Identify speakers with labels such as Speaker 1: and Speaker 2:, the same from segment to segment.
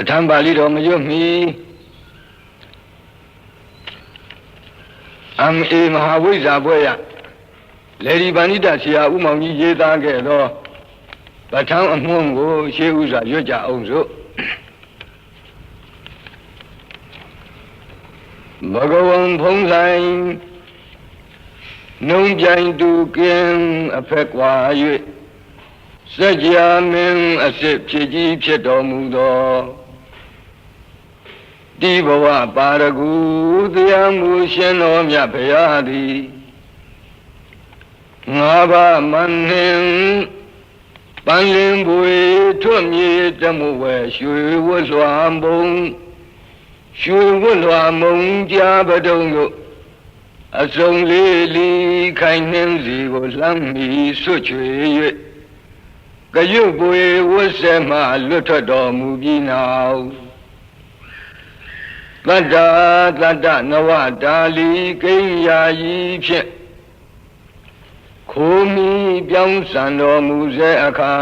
Speaker 1: ထံပါဠိတော်မရွတ်မီMA မဟာဝိဇ္ဇာဘွဲ့ရလေဒီပဏိတဆရာဦးမောင်ကြီးရေးသားခဲ့သောပဋ္ဌာန်းအမွှန်းကိုရှေးဥစွာရွတ်ကြအောင်စို့ဘဂဝံဖုံးဆိုင်နှုံပြိုင်တူကင်းအဖက်ကွာ၍စัจ जा မင်းအစစ်ဖြစ်ကြီးဖြစ်တော်မူသောတိဘဝပါရဂုတရားမူရှင်တော်မြတ်ဘုရားသည်ငါးပါးမန္နင်ပန်းလင်းပွေထွတ်မြေတမှုဝဲရွှေဝတ်လွှာမုံရွှေဝတ်လွှာမုံကြားပတုံတို့အစုံလေးလီခိုင်နှင်းစီကိုလှမ်းမီဆွတ်ချွေ၍ကရွတ်ပွေဝတ်ဆက်မှလွတ်ထွက်တော်မူပြီးနောက်တတ္တနဝတာလီကိဉ္ယာယီဖြင့်ခိုးမီပြောင်းစံတော်မူစေအခါ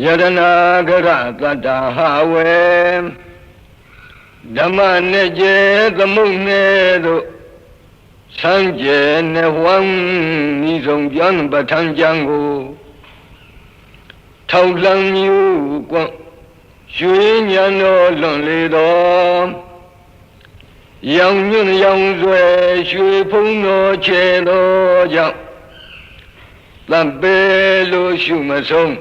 Speaker 1: ယရနာဂရတတ္တဟဝေဓမ္မနဲ့ကျဲသမုတ်နဲ့တို့ဆန်းကျဲနဲ့ဝမ်းဤဆုံးပြောင်းပဋ္ဌာန်းကျမ်းကိုထောက်လံမြူကွန့်ရွှေညံတော်လွန်လေတော်ရောင်ညွန့်ရောင်ဆွဲရွှေဖုံးတော်ချေတော်ကြောင့်သံပေလို့ရှုမဆုံး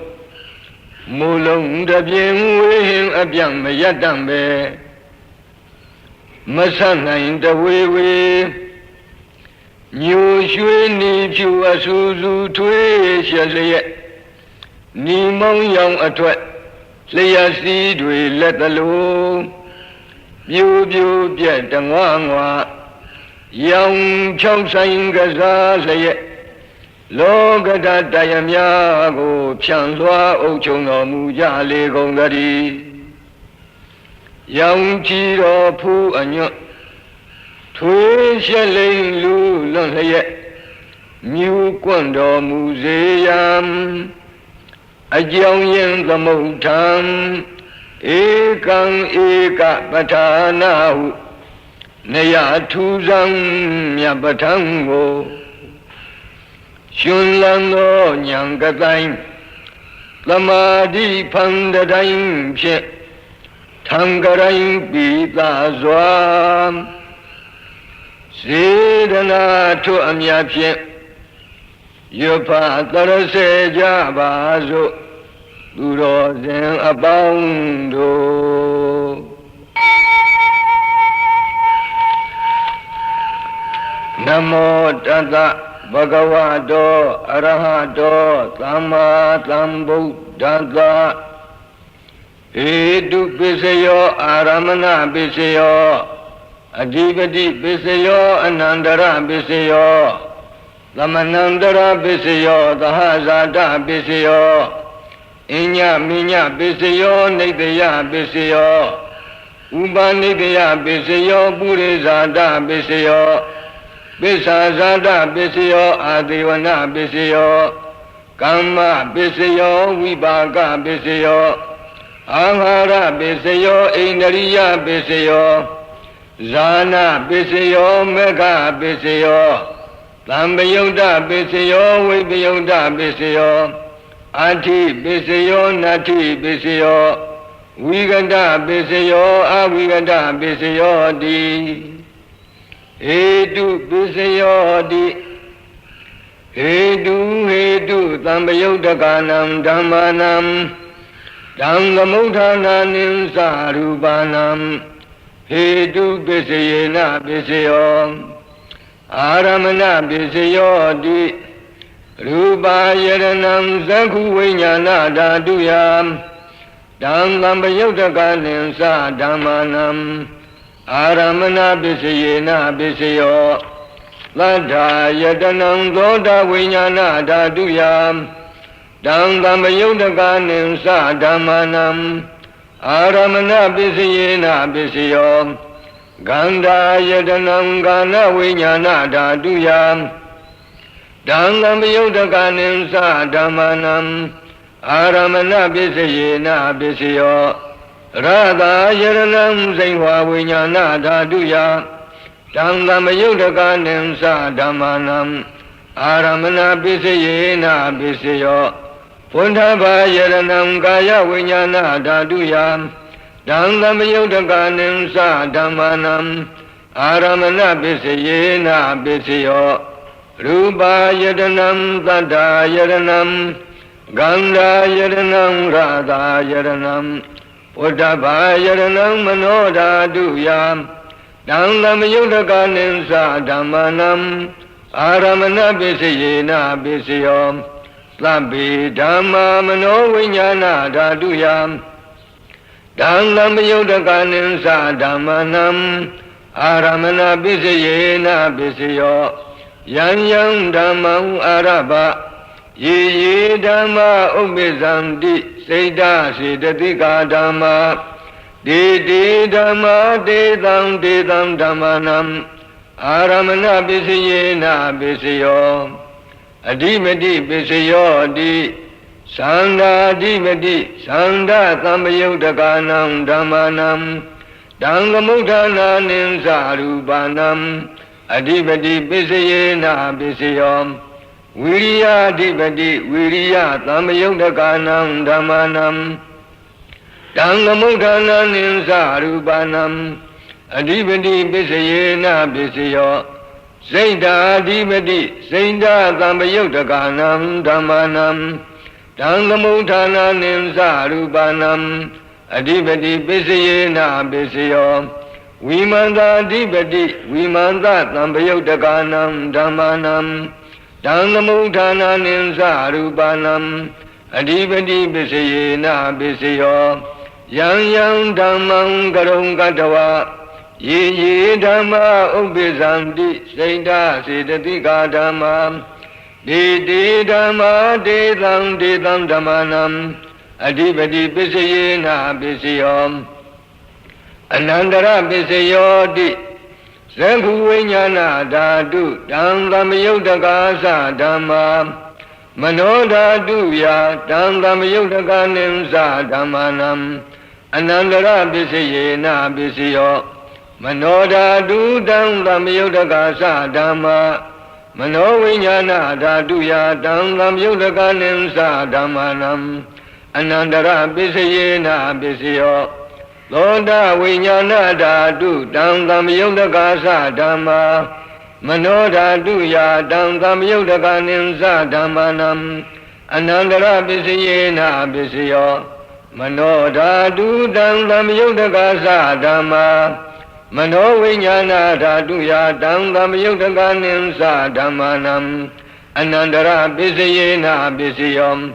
Speaker 1: မူလုံးတစ်ပြင်းဝေးဟင်အပြန့်မရတတ်ပဲမဆနိုင်တဝေဝေညိုရွှေနီဖြူအဆူဆူထွေးရှက်လျက်နီမောင်းရောင်အထွက်လျက်စီးတွေလက်တလုံးပြူပြူပြက်တငွားငွားရောင်ဖြောင်းဆိုင်ကစားလျက်လောကဓာတ်တရားများကိုဖြန့်လွှားအုပ်ချုပ်တော်မူကြလေကုန်သတည်းရောင်ချီတော်ဖူးအညွတ်ထွေးရှက်လိမ်လူလွန်လျက်မြူကွန့်တော်မူစေရန်အကြောင်းရင်းသမုဋ္ဌံဧကံဧကပဋ္ဌာနာဟုနေရထူးဆန်းမြတ်ပဋ္ဌာန်းကိုရှင်လန်းသောဉာဏ်ကတိုင်းသမာဓိဖန်တိုင်းဖြင့်ထံကရိုင်းပိသာစွာစေတနာထွအမြတ်ဖြင့်ယဖသရစေကြပါစို့သူတော်စင်အပေါင်းတို့နမောတတ္တဘဂဝတောအရဟတောသမ္မာသမ္ဗုဒ္ဓတ္တဧတုပစ္စယောအာရမဏပစ္စယောအဓိပတိပစ္စယောအနန္တရပစ္စယောသမနန္တရပစ္စယောသဟဇာတပစ္စယောအညမိညပစ္စယောနိတယပစ္စယောဥပနိတယပစ္စယောပုရိဇာတပစ္စယောပစ္ဆာဇာတပစ္စယောအာဒေဝနာပစ္စယောကမ္မပစ္စယောဝိပါကပစ္စယောအာဟာရပစ္စယောအိန္ဒရိယပစ္စယောဇာနာပစ္စယောမေဃပစ္စယောသံပယုတ်တပစ္စယောဝိပယုတ်တပစ္စယောအာထိပစ္စယောနတ္ထိပစ္စယောဝိကတပစ္စယောအဝိကတပစ္စယောတိဟေတုပစ္စယောတိဟေတုသံပယုတ်တကနံဓမ္မာနံဓမ္မမုဋ္ဌာနာနိသရူပနံဟေတုပစ္စယေနပစ္စယောအာရမဏပစ္စယောတိရူပါယရဏံသက္ခုဝိညာဏဓာတုယဓမ္မပယုတ်တကနိသဓမ္မာနံအာရမဏပစ္စယေနပစ္စယောသတ္ထာယတနံသောတာဝိညာဏဓာတုယဓမ္မပယုတ်တကနိသဓမ္မာနံအာရမဏပစ္စယေနပစ္စယောဂန္ဓာယတနံဂာနဝိညာဏဓာတုယဓမ္မပယုတ်တကနိသဓမ္မာနံ Aramana Bisayena Bisayo Radha Yaranam Saihwa Vinyana Dhaduya Dangam Yudakanim Sadamanam Aramana Bisayena Bisayo Pundhava Yaranam Gaya Vinyana Dhaduya Dangam Yudakanim Sadamanam Aramana Bisayena Bisayo Rupa Yadanam Tata Yadanam Ganda Yadanam Radha Yadanam Uddhava Yadanam Manoda Duyam Dangam Yudakanim Sadamanam Aramana Bisayena Bisayo Slabi Dhamma Mano Vinyana Dhaduyam Dangam Yudakanim Sadamanam Aramana Bisayena Bisayo Yang yang Dhammam Arabha Ye Dhamma Ubizamdi Seda Siddhatika Dhamma De Dhamma Dedam Dhammanam Aramana Bisayena Bisayo Adimati Bisayo Di Sanda Adimati Sanda Tambayudakanam Dhammanam Dangamudana Ninsarupanam Adipati Bisayena Bisayo Viriya Adipati Viriya Tamayudakanam Dhammanam Dangamudana Ninsarupanam Adipati Bisayena Bisayo Saida Adipati Saida Tamayudakanam Dhammanam Dangamudana Ninsarupanam Adipati Bisayena Bisayo Vimanda Adipati Vimanda Tambayudakanam Dhammanam Dangamudana Ninsarupanam Adipati Bisayena Bisayo Yang Dhammam Karong Katawa Ye Dhamma Ubizamdi Saida Siddhatika Dhamma De Dhamma Dedam Dhammanam Adipati Bisayena Bisayo Anandara Bisayo Di Sanghu Vinyana Dhatu Dangam Yudakasa Dhamma Mano Dhatuya Dangam Yudakanim Sadhamanam Anandara Bisayena Bisayo Mano Dhatu Dangam Yudakasa Dhamma Mano Vinyana Dhatuya Dangam Yudakanim Sadhamanam Anandara Bisayena Bisayo Loda Vinyana Dhatu Dangam Yudakasa Dhamma Mano Dhatuya Dangam Yudakanim Sadhamanam Anandara Bisayena Bisayo Mano Dhatu Dangam Yudakasa Dhamma Mano Vinyana Dhatuya Dangam Yudakanim Sadhamanam Anandara Bisayena Bisayo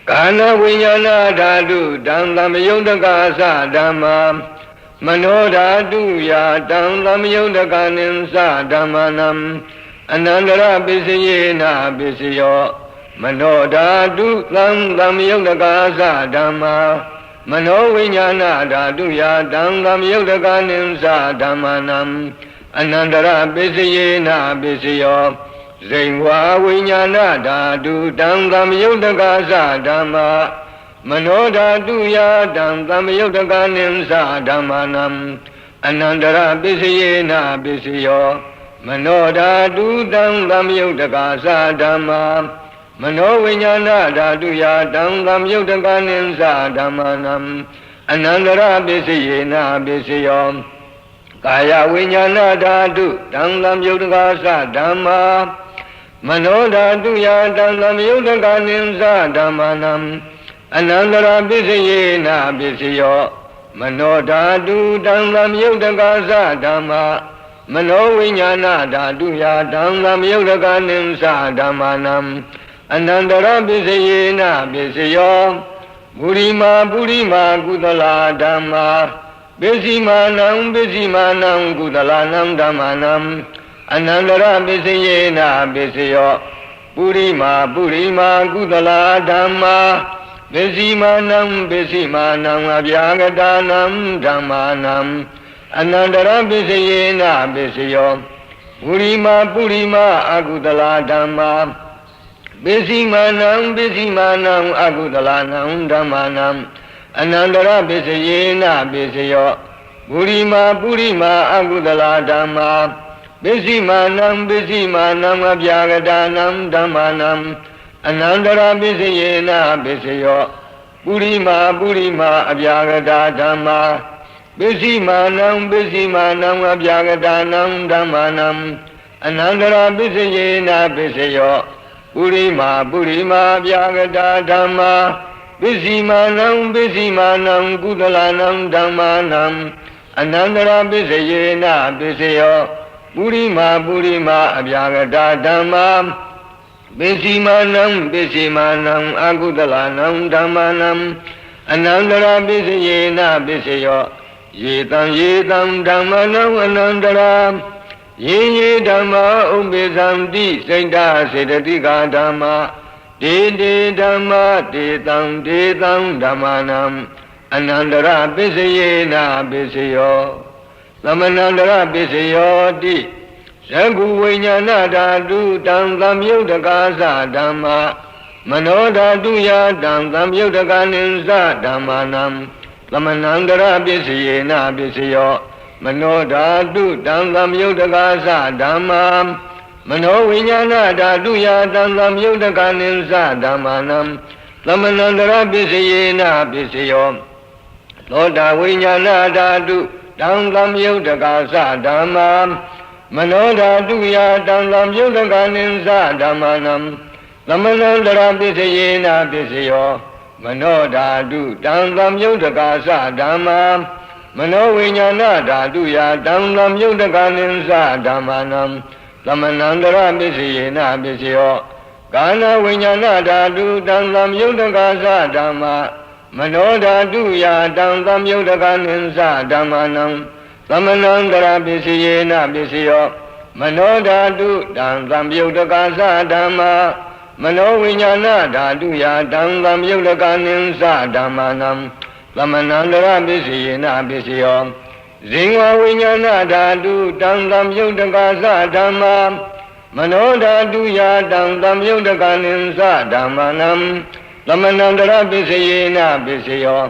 Speaker 1: Kana Vinyana Dhatu Dangam Yudakasa Dhamma Mano Dhatuya Dangam Yudakanim Sadhamanam Anandara Bisayena Bisayo Mano Dhatu Dangam Yudakasa Dhamma Mano Vinyana Dhatuya Dangam Yudakanim Sadhamanam Anandara Bisayena Bisayo Zaihwa Vinyana Dhatu Dangam Yudakasa Dhamma Mano Dhatuya Dangam Yudakanim Sadhamanam Anandara Bisayena Bisayo Mano Dhatu Dangam Yudakasa Dhamma Mano Vinyana Dhatuya Dangam Yudakanim Sadhamanam Anandara Bisayena Bisayo Kaya Vinyana Dhatu Dangam Yudakasa Dhamma Mano Dhatuya Dangam Yudakanim Sadhamanam Anandara Bisayena Bisayo Mano Dhatu Dangam Yudakasa Dhamma Mano Vinyana Dhatuya Dangam Yudakanim Sadhamanam Anandara Bisayena Bisayo Burima Kudala Dhamma Bisimanam Kudalanam Dhammanam Anandara Bisayena Bisayo Burima Kudala Dhamma Bisimanam Abhyagadanam Dhammanam Anandara Bisayena Bisayo Burima Agudala Dhamma ပိစီမာနံပိစီမာနံအကုသလနံဓမ္မာနံအနန္တရပိစယေနပိစယောပုရိမာပုရိမာအကုသလဓမ္မာပိစီမာနံပိစီမာနံအပြာဂဒါနံဓမ္မာနံအနန္တရပိစယေနပိစယောပုရိမာပုရိမာအပြာဂဒါဓမ္မာပိစီမာနံပိစီမာနံအပြာဂဒါနံဓမ္မာနံအနန္တရပိစယေနပိစယောပုရိမာပုရိမာအပြာဂဒါဓမ္မာပိစီမာနံပိစီမာနံကုသလနံဓမ္မာနံအနန္တရပိစယေနပိစယောပုရိမာပုရိမာအပြာဂဒါဓမ္မာပိစီမာနံပိစီမာနံအကုသလနံဓမ္မာနံအနန္တရပိစယေနပိစယောယေတံဓမ္မနံအနန္တရာယေဓမ္မာဥပ္ပေသံတိစိတ်တစေတတိကာဓမ္မာဒေဓမ္မာဒေတံဓမ္မာနံအနန္တရပိစယေနပိစယောသမဏန္တရပိစယောတိသကုဝိညာဏဓာတုတံသမယုတ်တကာသဓမ္မာမနောဓာတုယတံသမယုတ်တကာနိသဓမ္မာနံသမဏန္တရပိစယေနပိစယောမနောဓာတုတံသမယုတ်တကာသဓမ္မာမနောဝိညာဏဓာတုယတံသမယုတ်တကာနိသဓမ္မာနံသမဏန္တရပိစယေနပိစယောသောတာဝိညာဏဓာတုတံသမယုတ်တကာသဓမ္မာမနောဓာတုယတံသမယုတ်တကာနိသဓမ္မာနံသမဏန္တရပိစယေနပိစယောမနောဓာတုတံသမယုတ်တကာသဓမ္မာမနောဝိညာဏဓာတုယတံသမယုတ်တကာနိသဓမ္မာနံသမဏန္တရပိစယေနပိစယောကာဏဝိညာဏဓာတုတံသမယုတ်တကာသဓမ္မာမနောဓာတုယတံသမယုတ်တကာနိသဓမ္မာနံသမဏန္တရပိစယေနပိစယောမနောဓာတုတံသမယုတ်တကာသဓမ္မာမနောဝိညာဏဓာတုယတံသမယုတ်တကာနိသဓမ္မာနံသမဏန္တရပိစယေနပိစယောဇင်ဝဝိညာဏဓာတုတံသမယုတ်တကာသဓမ္မာမနောဓာတုယတံသမယုတ်တကာနိသဓမ္မာနံသမဏန္တရပိစယေနပိစယော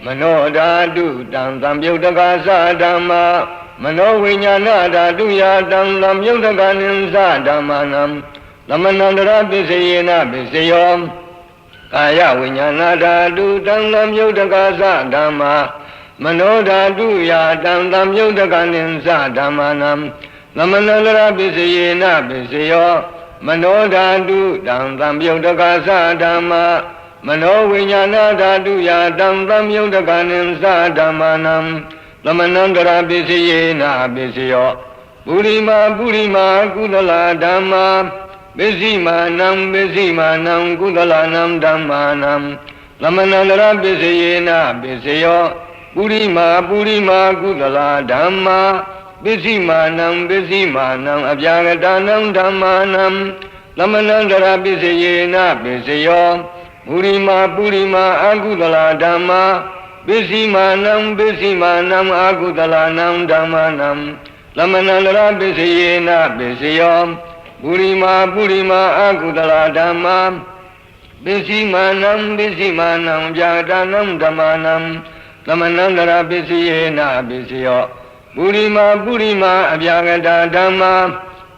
Speaker 1: မနောဓာတုတံသမယုတ်တကာသဓမ္မာမနောဝိညာဏဓာတုယတံသမယုတ်တကာနိသဓမ္မာနံသမဏန္တရပိစယေနပိစယောကာယဝိညာဏဓာတုတံသမယုတ်တကာသဓမ္မာမနောဓာတုယတံသမယုတ်တကာနိသဓမ္မာနံသမဏန္တရပိစယေနပိစယောမနောဓာတုတံသမယုတ်တကာသဓမ္မာမနောဝိညာဏဓာတုယတံသမယုတ်တကာနိသဓမ္မာနံသမဏန္တရပိစယေနပိစယောပုရိမာပုရိမာကုသလဓမ္မာပိစီမာနံပိစီမာနံကုသလနံဓမ္မာနံသမဏန္တရပိစယေနပိစယောပုရိမာပုရိမာကုသလဓမ္မာပိစီမာနံပိစီမာနံအပြာဂဒါနံဓမ္မာနံသမဏန္တရပိစယေနပိစယောပုရိမာပုရိမာအကုသလဓမ္မာပိစီမာနံပိစီမာနံအကုသလနံဓမ္မာနံသမဏန္တရပိစယေနပိစယောပုရိမာပုရိမာအကုသလဓမ္မာပိစီမာနံပိစီမာနံဗျာဒါနံဓမ္မာနံသမဏန္တရပိစယေနပိစယောပုရိမာပုရိမာအဗျာဂဒါဓမ္မာ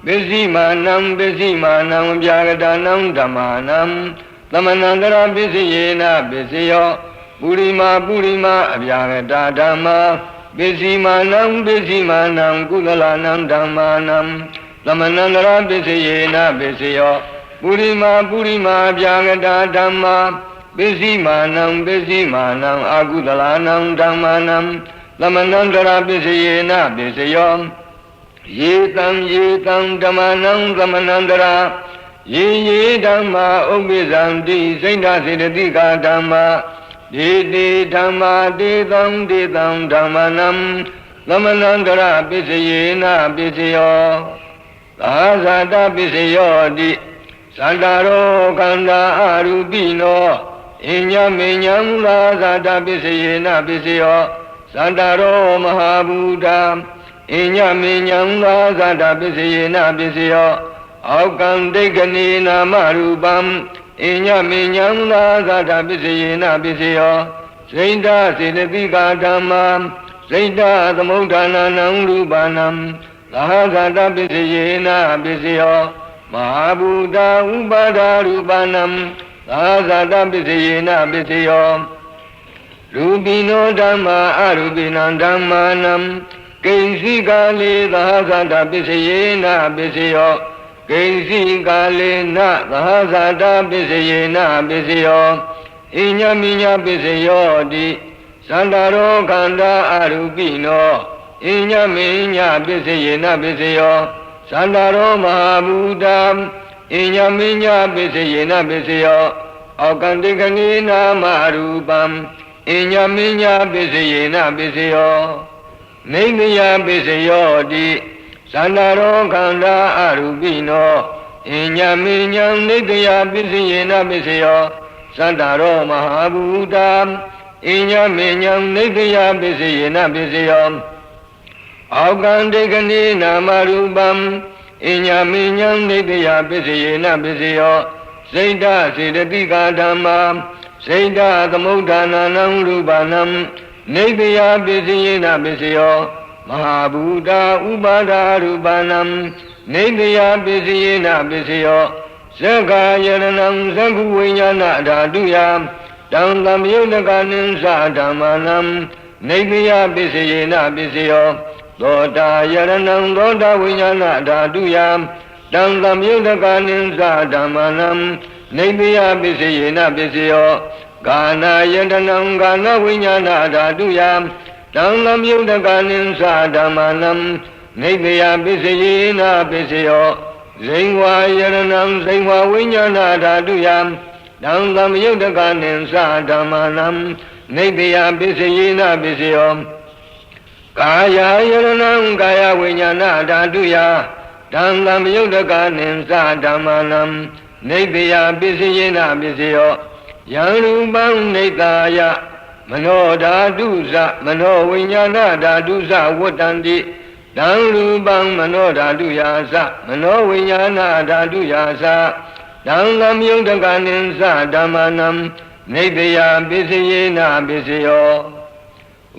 Speaker 1: ပိစီမာနံပိစီမာနံဗျာဂဒါနံဓမ္မာနံသမဏန္တရပိစယေနပိစယောပုရိမာပုရိမာအဗျာဂဒါဓမ္မာပိစီမာနံပိစီမာနံကုသလနံဓမ္မာနံသမဏန္တရပိစယေနပိစယောပုရိမာပုရိမာအဗျာဂဒါဓမ္မာပိစီမာနံပိစီမာနံအကုသလနံဓမ္မာနံသမဏန္တရပိစယေနပိစယောယေတံဓမ္မာနံသမဏန္တရာယေဓမ္မာဥပ္ပိသံတိစိတ်ဓာစေတတိကာဓမ္မာဒေဓမ္မာဒေသံဓမ္မာနံသမဏန္တရပိစယေနပိစယောသာဇာတပိစယောတိသန္တာရောခန္ဓာအရူပိနောအညမေညံသာဇာတပိစယေနပိစယောသန္တာရောမဟာဘူတာအညမေညံသာဇာတပိစယေနပိစယော အောကံဒိဋ္ဌနိနာမရူပံအညမေညံသာသတ္တပစ္စယေနပစ္စယောစိတ္တစေတသိကာဓမ္မာစိတ္တသမုဋ္ဌာနာနံရူပနံသာသတ္တပစ္စယေနပစ္စယောမဟာဘူတဥပါဒရူပနံသာသတ္တပစ္စယေနပစ္စယောရူပိနောဓမ္မာအရူပိနံဓမ္မာနံကိဉ္စီကာလေသာသတ္တပစ္စယေနပစ္စယောကိဉ္စီကာလေနသာသတ္တပစ္စယေနပစ္စယောဣညမိညပစ္စယောတိသန္တာရောခန္ဓာအရူပိနောဣညမိညပစ္စယေနပစ္စယောသန္တာရောမဟာဘူတံဣညမိညပစ္စယေနပစ္စယောအောကံတိကနိနာမရူပံဣညမိညပစ္စယေနပစ္စယောနိမယပစ္စယောတိသန္တာရောခန္ဓာအရူပိနောဣညမိညံနိတယပစ္စယေနပစ္စယောသန္တာရောမဟာဘူတံဣညမိညံနိတယပစ္စယေနပစ္စယောအောကံတိကနိနာမရူပံဣညမိညံနိတယပစ္စယေနပစ္စယောစိတ္တစေတသိကာဓမ္မာစိတ္တသမုဋ္ဌာနာနံရူပနံနိတယပစ္စယေနပစ္စယောမဟာဘူတဥပါဒရူပနံနိတယပစ္စယေနပစ္စယောဇဂ္ဂယရဏံဇဂ္ဂဝိညာဏဓာတုယတံသမယုတကနိသဓမ္မာနံနိတယပစ္စယေနပစ္စယောသောတာယရဏံသောတာဝိညာဏဓာတုယတံသမယုတကနိသဓမ္မာနံနိတယပစ္စယေနပစ္စယောကာနာယတနံကာနဝိညာဏဓာတုယတံသမယုတကနိသဓမ္မာနံနိတယပစ္စယေနပစ္စယောဇိဝယရဏံဇိဝဝိညာဏဓာတုယတံသမယုတကနိသဓမ္မာနံနိတယပစ္စယေနပစ္စယောကာယယရဏံကာယဝိညာဏဓာတုယတံသမယုတကနိသဓမ္မာနံနိတယပစ္စယေနပစ္စယောယံရူပံနိတ္တာယမနောဓာတုဇမနောဝိညာဏဓာတုဇဝတ္တန္တိတံရူပံမနောဓာတုယာသမနောဝိညာဏဓာတုယာသတံသမယုတကနိသဓမ္မာနံနိတယပစ္စယေနပစ္စယော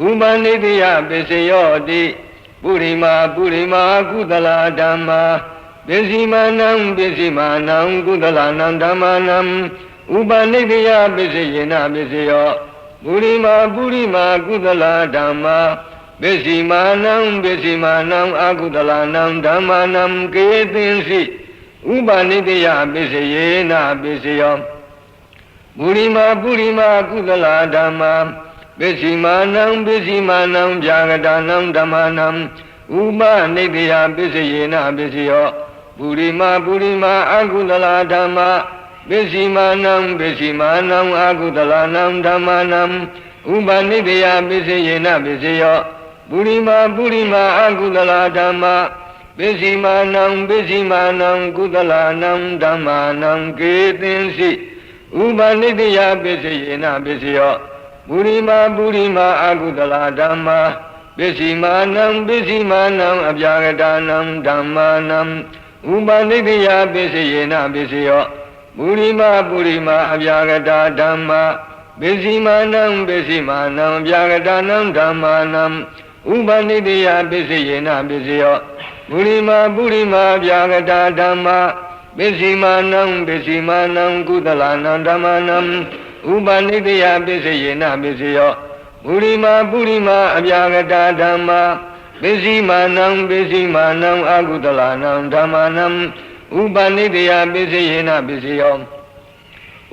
Speaker 1: ဥပနိတယပစ္စယောတိပုရိမာပုရိမာကုသလာဓမ္မာပစ္စည်းမာနံပစ္စည်းမာနံကုသလာနံဓမ္မာနံဥပနိတယပစ္စယေနပစ္စယောပုရိမာပုရိမာကုသလာဓမ္မာပစ္စည်းမာနံပစ္စည်းမာနံအကုသလာနံဓမ္မာနံကေသင်္စိဥပနိတယပစ္စယေနပစ္စယောပုရိမာပုရိမာကုသလာဓမ္မာပစ္စည်းမာနံပစ္စည်းမာနံဗျာဂတာနံဓမ္မာနံဥပနိတယပစ္စယေနပစ္စယောပုရိမာပုရိမာအကုသလာဓမ္မာပစ္စည်းမာနံပစ္စည်းမာနံအကုသလာနံဓမ္မာနံဥပနိတယပစ္စယေနပစ္စယောပုရိမာပုရိမာအကုသလာဓမ္မာပစ္စည်းမာနံပစ္စည်းမာနံကုသလာနံဓမ္မာနံကေသင်္စိဥပနိတယပစ္စယေနပစ္စယောပုရိမာပုရိမာအကုသလာဓမ္မာပစ္စည်းမာနံပစ္စည်းမာနံအဗျာဂတာနံဓမ္မာနံဥပနိတယပစ္စယေနပစ္စယောပုရိမာပုရိမာအဗျာဂတာဓမ္မာပစ္စည်းမာနံပစ္စည်းမာနံအဗျာဂတာနံဓမ္မာနံဥပနိတယပစ္စယေနပစ္စယောပုရိမာပုရိမာအဗျာဂတာဓမ္မာပစ္စည်းမာနံပစ္စည်းမာနံကုသလာနံဓမ္မာနံဥပနိတယပစ္စယေနပစ္စယောပုရိမာပုရိမာအဗျာဂတာဓမ္မာပစ္စည်းမာနံပစ္စည်းမာနံအကုသလာနံဓမ္မာနံဥပနိတယပစ္စယေနပစ္စယော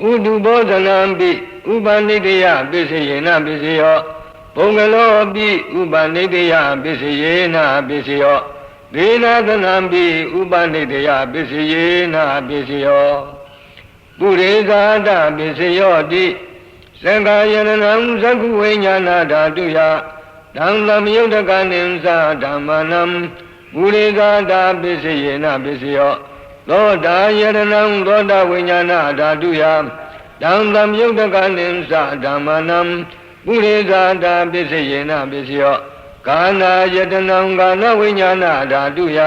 Speaker 1: ဥတုဘောဇနံပိဥပနိတယပစ္စယေနပစ္စယောဘုံကလောပိဥပနိတယပစ္စယေနပစ္စယောဒေနသနံပိဥပနိတယပစ္စယေနပစ္စယောပုရိသတပစ္စယောတိသက္ကာယရဏံသက္ခုဝိညာဏဓာတုယတံသမယုတကနိသဓမ္မာနံပုရိသတပစ္စယေနပစ္စယောသောတာယရဏံသောတာဝိညာဏဓာတုယတံသမယုတကနိသဓမ္မာနံပုရိသတပစ္စယေနပစ္စယောကာနာယတနံကာနဝိညာဏဓာတုယ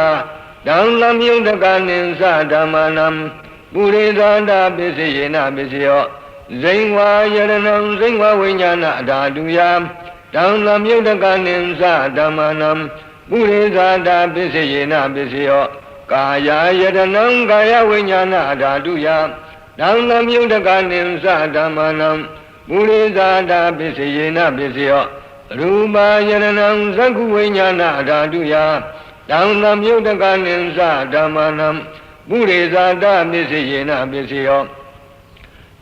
Speaker 1: တ Dang lam yudakanin sa dhamanam Buddhizanda pisayena pisayo Zainwa yaranam zainwa vinyana dhaduyam Dang lam yudakanin sa dhamanam Buddhizanda pisayena pisayo Kaya yaranam kaya vinyana dhaduyam Dang lam yudakanin sa dhamanam Buddhizanda pisayena pisayo Rupa yaranam zakku vinyana dhaduyam Dang lam yudakanin sa dhamanam Buddhizanda pisayena pisayo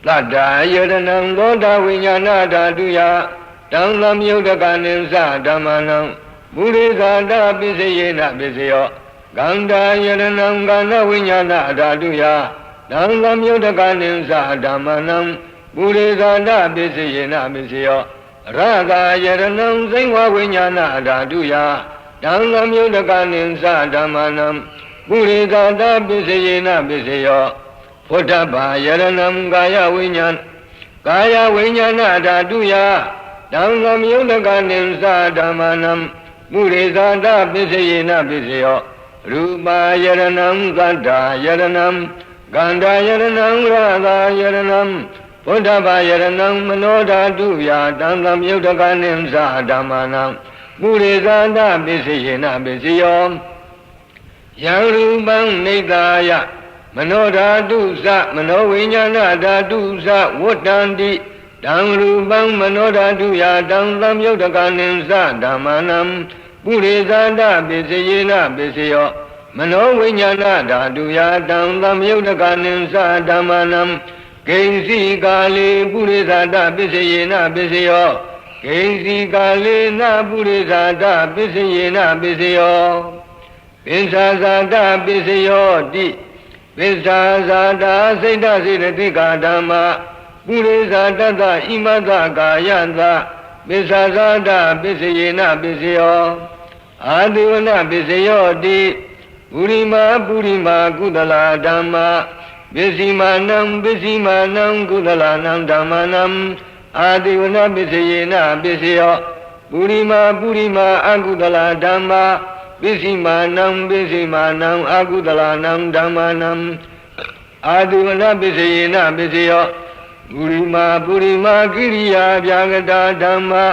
Speaker 1: Tata yaranam dhoda vinyana dhaduya Dang lam yudakanin sa dhamanam Buddhizanda pisayena pisayo Ganda yaranam ganda vinyana dhaduya Dang lam yudakanin sa dhamanam Buddhizanda pisayena pisayo Radha yaranam zainwa vinyana dhaduya Dang lam yudakanin sa dhamanam Buddhizanda pisayena pisayo Phuttapa yaranam kaya vinyana dhatuya Dang lam yudakanin sa dhamanam Buddhizanda pisayena pisayo Rupa yaranam ganda yaranam radha yaranam Phuttapa yaranam manodhatuya Dang lam yudakanin sa dhamanam Buddhizanda pisayena pisayo Yang rupang nidaya Manodhatu sa manovinyana dhatu sa Vattanti Dang rupang manodhatuya Dang lam yudakanin sa dhamanam Buddhizanda pisayena pisayo Manovinyana dhatuya Dang lam yudakanin sa dhamanam Kaisi kale Buddhizanda pisayena pisayo Kaisi kale na Buddhizanda pisayena pisayo Visasada pisayo di Visasada saita siddhika dhamma Buddhizada imata kayanta Visasada pisayena pisayo Adivana pisayo di Purima kudala dhamma Visimanam kudalanam dhammanam Adivana pisayena pisayo Purima akudala dhamma Visimanam agudalanam dhammanam Adivana pisayena pisayo Purima kiriya vyagata dhamma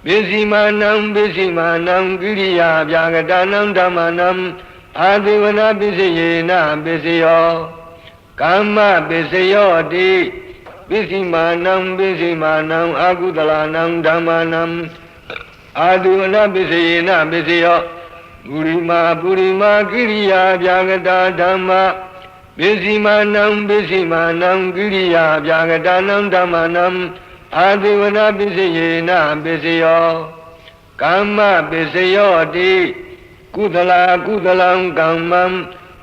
Speaker 1: Visimanam kiriya vyagatanam dhammanam Adivana pisayena pisayo Kamma pisayo di Visimanam agudalanam dhammanam Adivana pisayena pisayo Purima kiriya vyagata dhamma Visimanam kiriya vyagatanam dhammanam Adivana pisayena pisayo Kamma pisayo di kudalam kammam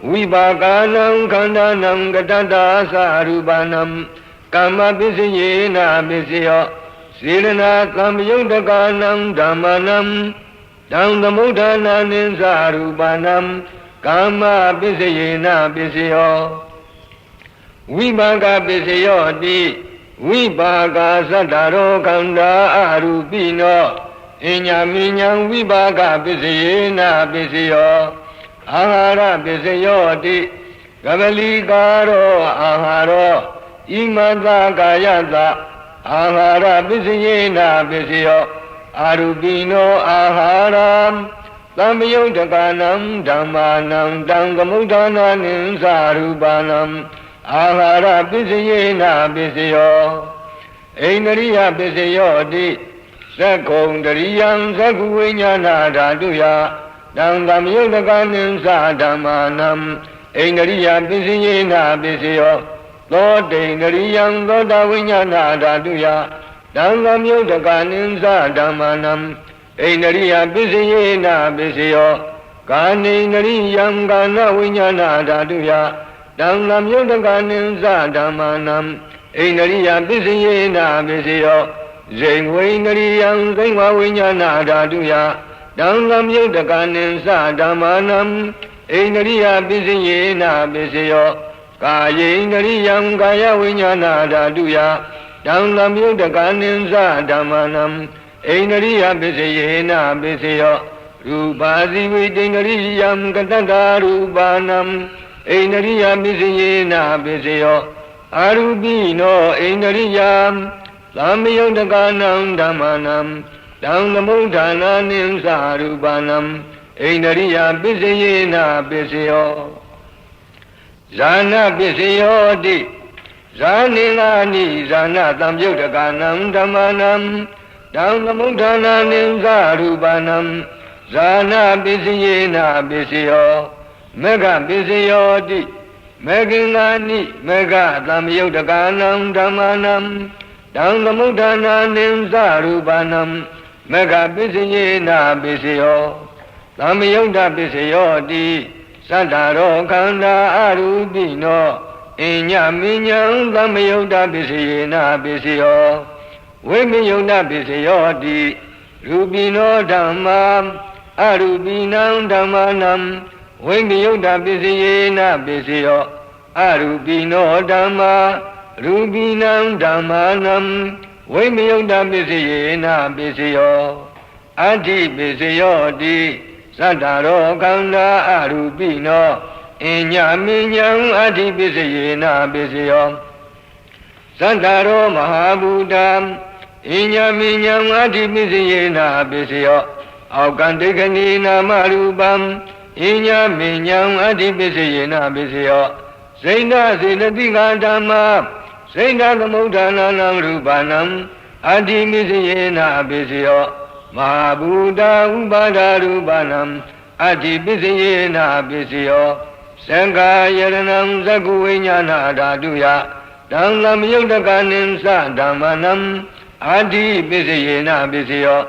Speaker 1: Vipakanam khandanam gatata sarupanam Kamma pisayena pisayo Sirana samyudakanam dhammanam Dang dhamudhananin sarupanam Kamma pisayena pisayo Vipaka pisayo di Vipaka sattaro kanda arupino Inyaminyam vipaka pisayena pisayo Ahara pisayo di Kavalikaro aharo Imata kayata Ahara pisayena pisayo Arupino aharam Tamyudakanam dhammanam Dang dhamudhananin sarupanam Ahara pisayena pisayo Ainariya pisayo di Sakkondriyam zakku vinyana dhatuya Dang dhamyudakanin sa dhammanam Ainariya pisayena pisayo Thodainariyam thoda vinyana dhatuya Dang lam yudakanin sa dhammanam Ainariya pisayena pisayo Kaninariyam kana vinyana dhatuya Dang lam yudakanin sa dhammanam Ainariya pisayena pisayo Zainwainariyam zainwa vinyana dhatuya Dang lam yudakanin sa dhammanam Ainariya pisayena pisayo Kayainariyam kaya vinyana dhatuya Dang lam yudakanin sa dhammanam Ainariya pisayena pisayo Rupa Sivitinariyam Katata Rupanam Einariya Misiyena Bisiyo Arubino Einariyam Lamiyondakanam Dhamanam Dhamamudhana Nimsa Rupanam Einariya Bisiyena Bisiyo Zana Bisiyo Di Zanilani Zana Tamyudakanam Dhamanam Dhamamudhana Nimsa Rupanam Zana Bisiyena Bisiyo Mega Bisiyo Di Megilani Mega Tamyudakanam Dhamanam Dhamamudhana Nimsa Rupanam Mega Bisiyena Bisiyo Tamyuda Bisiyo Di Sadaro Kanda Arubino Inya Minyam Tamyuda Bisiyena Bisiyo Vimiyuda Bisiyo Di Rubino Dhammam Arubinam Dhammanam Vimiyuda Bisiyena Bisiyo Arubino Dhamma Rubinam Dhammanam Vimiyuda Bisiyena Bisiyo Adi Bisiyo Di Sadaro Kanda Arubino Inya Minyam Adi Bisiyena Bisiyo Sadaro Mahabudam Inya Minyam Adi Bisiyena Bisiyo Aukandikani Namarubam Inya Minyam Adi Bisiyena Bisiyo Sena Siddhatika Dhamma Sena Dhamudhananam Rupanam Adi Bisiyena Bisiyo Mahabuddha Upada Rupanam Adi Bisiyena Bisiyo Sangha Yaranam Zaku Vinyana Dhatuya Dhamlam Yudhakanim Sa Dhammanam Adi Bisiyena Bisiyo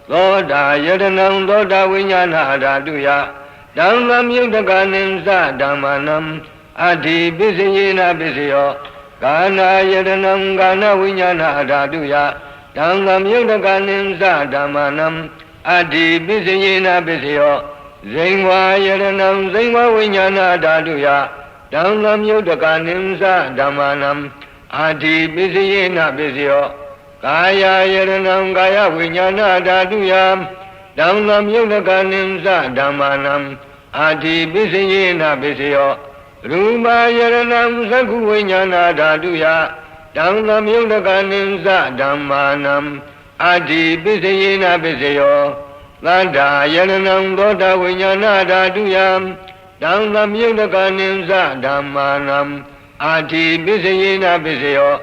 Speaker 1: Loda Yaranam Loda Vinyana Dhatuya Dhamlam Yudhakanim Sa Dhammanam Adi Bisiyena Bisiyo Gana Yaranam Gana Vinyana Dhatuya Dhamlam Yudhakanim Sa Dhammanam Adi Bisiyena Bisiyo Zengwa Yaranam Zengwa Vinyana Dhatuya Dhamlam Yudhakanim Sa Dhammanam Adi Bisiyena Bisiyo Kaya Yaranam Kaya Vinyana Dhatuya Dhamlam Yudhakanim Sa Dhammanam Adi Bisiyena Bisiyo Rupa Yaranam Zaku Vinyana Dhatuya Dhamlam Yudhakanim Sa Dhammanam Adi Bisiyena Bisiyo Lada Yaranam Loda Vinyana Dhatuya Dhamlam Yudhakanim Sa Dhammanam Adi Bisiyena Bisiyo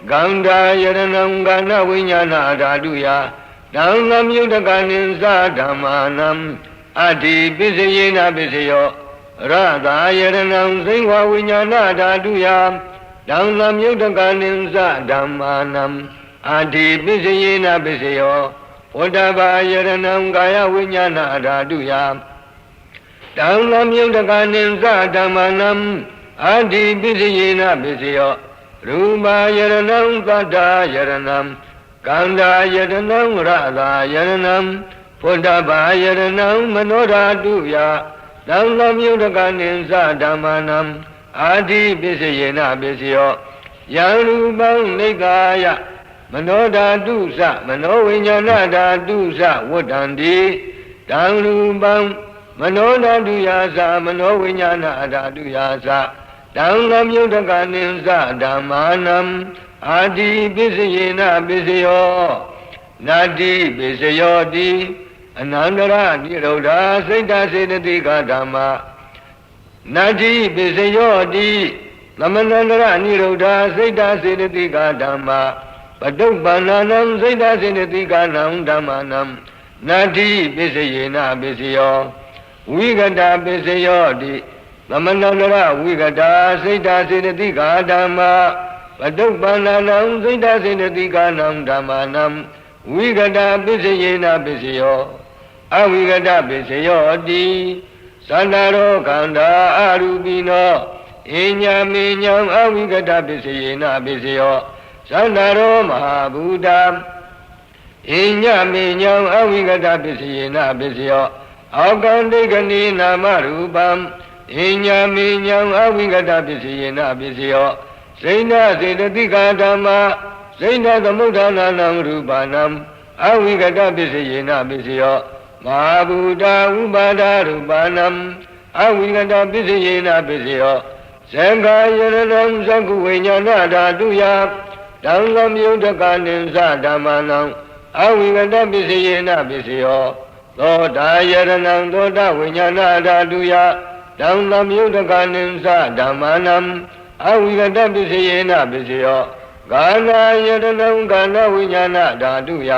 Speaker 1: Ganda Yaranam Gana Vinyana Dhatuya Dhamlam Yudhakanim Sa Dhammanam Adi Bisiyena Bisiyo Radha Yaranam Zengwa Vinyana Dhatuya Dhamlam Yudhakanim Sa Dhammanam Adi Bisiyena Bisiyo Uddhava Yaranam Kaya Vinyana Dhatuya Dhamlam Yudhakanim Sa Dhammanam Adi Bisiyena Bisiyo Rupa Yaranam Tata Yaranam Kanda Yaranam Radha Yaranam Uddhava Yaranam Manodhatuya Dhamlam Yudhakanim Sa Dhammanam Adi Bisiyena Bisiyo Yarupam Nikaya Manodhatu Sa Manovinyana Dhatu Sa Vuddhanti Dhamrupam Manodhatuya Sa Manovinyana Dhatuya Sa Dhamlam Yudhakanim Sa Dhammanam Adi Bisiyena Bisiyo Nadi Bisiyo Di Anandara Nirodha Siddha Siddhatika Dhamma Nadi Bisiyo Di Lamanandara Nirodha Siddha Siddhatika Dhamma Paduppananam Siddha Siddhatika Dhammanam Nadi Bisiyena Bisiyo Vigata Bisiyo Di Lamanandara Vigata Siddha Siddhatika Dhamma Paduppananam Siddha Siddhatika Dhammanam Vigata Bisiyena Bisiyo Avigata Bisiyo Di Sadaro Kanda Arubino Inya Minyam Avigata Bisiyena Bisiyo Sadaro Mahabuddha Inya Minyam Avigata Bisiyena Bisiyo Aukandikani Namarupam Inya Minyam Avigata Bisiyena Bisiyo Sena Siddhatika Dhamma Sena Dhamudhananam Rupanam Avigata Bisiyena Bisiyo မာဘုဒ္ဓဥပါဒရူပနံအဝိကတပစ္စယေနပစ္စယောသံဃာယရဏံသကုဝိညာဏဓာတုယတံသမြုဒ္ဒကနိသဓမ္မနံအဝိကတပစ္စယေနပစ္စယောသောတာယရဏံသောတာဝိညာဏဓာတုယတံသမြုဒ္ဒကနိသဓမ္မနံအဝိကတပစ္စယေနပစ္စယောကာနာယရဏံကာနဝိညာဏဓာတုယ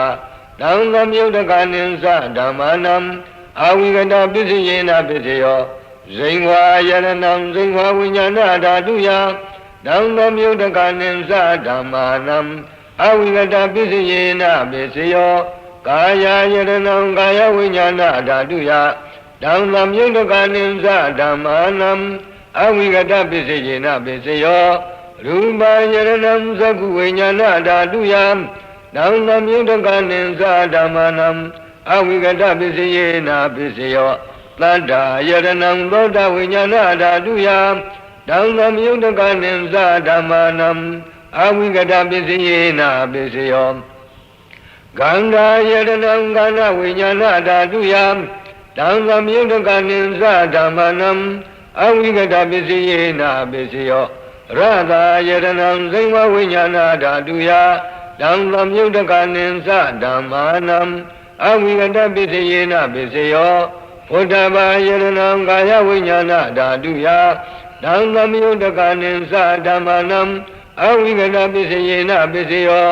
Speaker 1: တံသမြုဒ္ဒကနိသဓမ္မနံအဝိကတပစ္စယေနပစ္စယောဇိဝါယရဏံဇိဝါဝိညာဏဓာတုယတံသမြုဒ္ဒကနိသဓမ္မာနံအဝိကတပစ္စယေနပစ္စယောကာယယရဏံကာယဝိညာဏဓာတုယတံသမြုဒ္ဒကနိသဓမ္မာနံအဝိကတပစ္စယေနပစ္စယောရူပယရဏံသကုဝိညာဏဓာတုယတံသမြုဒ္ဒကနိသဓမ္မာနံအဝိကတပစ္စယေနပစ္စယောသတ္တယရဏံသောတဝိညာဏဓာတုယတံသမြုဒ္ဒကနိသဓမ္မာနံအဝိကတပစ္စယေနပစ္စယောဂန္ဓာယရဏံကာနဝိညာဏဓာတုယတံသမြုဒ္ဒကနိသဓမ္မာနံအဝိကတပစ္စယေနပစ္စယောရတာယရဏံဇိဝဝိညာဏဓာတုယတံသမြုဒ္ဒကနိသဓမ္မာနံအဝိကတပစ္စယေနပစ္စယောဘုဒ္ဓဘာယရဏံကာယဝိညာဏဓာတုယတံသမြုဒ္ဒကနိသဓမ္မာနံအဝိကတပစ္စယေနပစ္စယော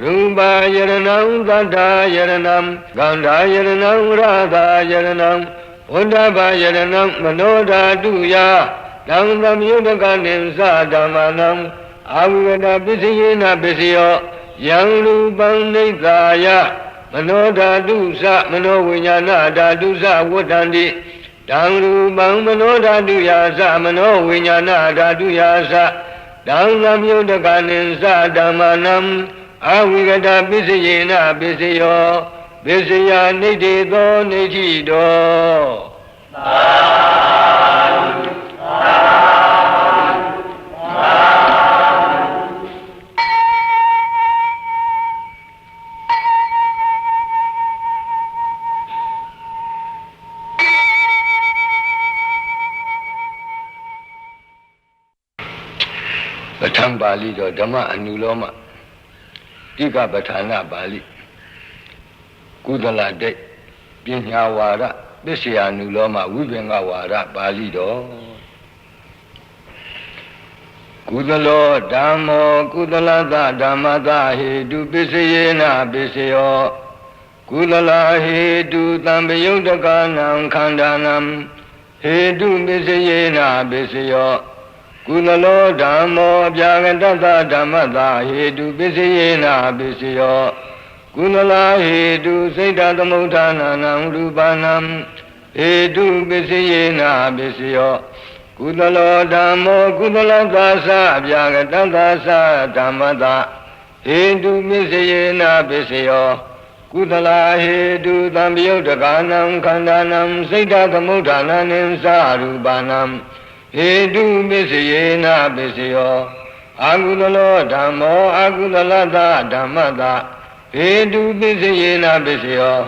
Speaker 1: ရူပယရဏံသတ္တယရဏံဂန္ဓာယရဏံရတာယရဏံဘုဒ္ဓဘာယရဏံမနောဓာတုယတံသမြုဒ္ဒကနိသဓမ္မာနံအဝိကတပစ္စယေနပစ္စယောယံရူပံနိဿာယမနောဓာတုသမနောဝိညာဏဓာတုသဝတ္တန္တိတံရူပံမနောဓာတုယာသမနောဝိညာဏဓာတုယာသတံသမြုဒ္ဒကနိသဓမ္မာနံအဝိကတပစ္စယေနပစ္စယောပစ္စယနိဋ္ဌေသောနိဋ္ဌိတောသာဓုသာပဋ္ဌာန်းပါဠိတော်ဓမ္မအနုလောမတိကပဋ္ဌာနာပါဠိကုသလတိတ်ပညာဝါဒပစ္စယနုလောမဝိပင်္ဂဝါဒပါဠိတော်ကုသလောဓမ္မောကုသလသဓမ္မသဟေတုပစ္စယေနပစ္စယောကုသလဟေတုသံပယုတ်တကနံခန္ဓာနံဟေတုပစ္စယေနပစ္စယောကုသလောဓမ္မောဗျာဂတသဓမ္မသဟေတုပစ္စယေနပစ္စယောကုသလဟေတုစိတ်တသမုဋ္ဌာနာနံရူပနံဟေတုပစ္စယေနပစ္စယောကုသလောဓမ္မောကုသလသသဗျာဂတသဓမ္မသဟေတုပစ္စယေနပစ္စယောကုသလဟေတုသံပယုတ်တကနံခန္ဓာနံစိတ်တသမုဋ္ဌာနာနိသရူပနံဟေတုပစ္စယေနပစ္စယောအာကုသလောဓမ္မောအာကုသလသဓမ္မသဟေတုပစ္စယေနပစ္စယော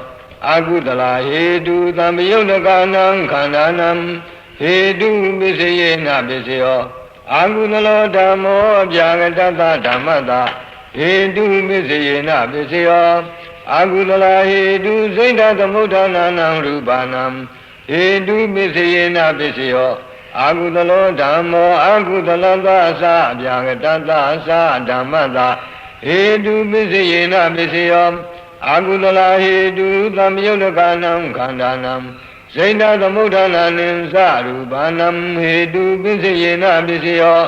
Speaker 1: အာကုသလဟေတုသံပယုတ်တကနံခန္ဓာနံဟေတုပစ္စယေနပစ္စယောအာကုသလောဓမ္မောဗျာဂတသဓမ္မသဟေတုပစ္စယေနပစ္စယောအာကုသလဟေတုစိတ်တသမုဋ္ဌာနာနံရူပနံဟေတုပစ္စယေနပစ္စယောအာကုသလောဓမ္မောအာကုသလသသဗျာဂတသဓမ္မသဟေတုပစ္စယေနပစ္စယောအာကုသလဟေတုသံယုတ်တကနံခန္ဓာနံစိတ်တသမုဋ္ဌာနာနိသရူပနံဟေတုပစ္စယေနပစ္စယော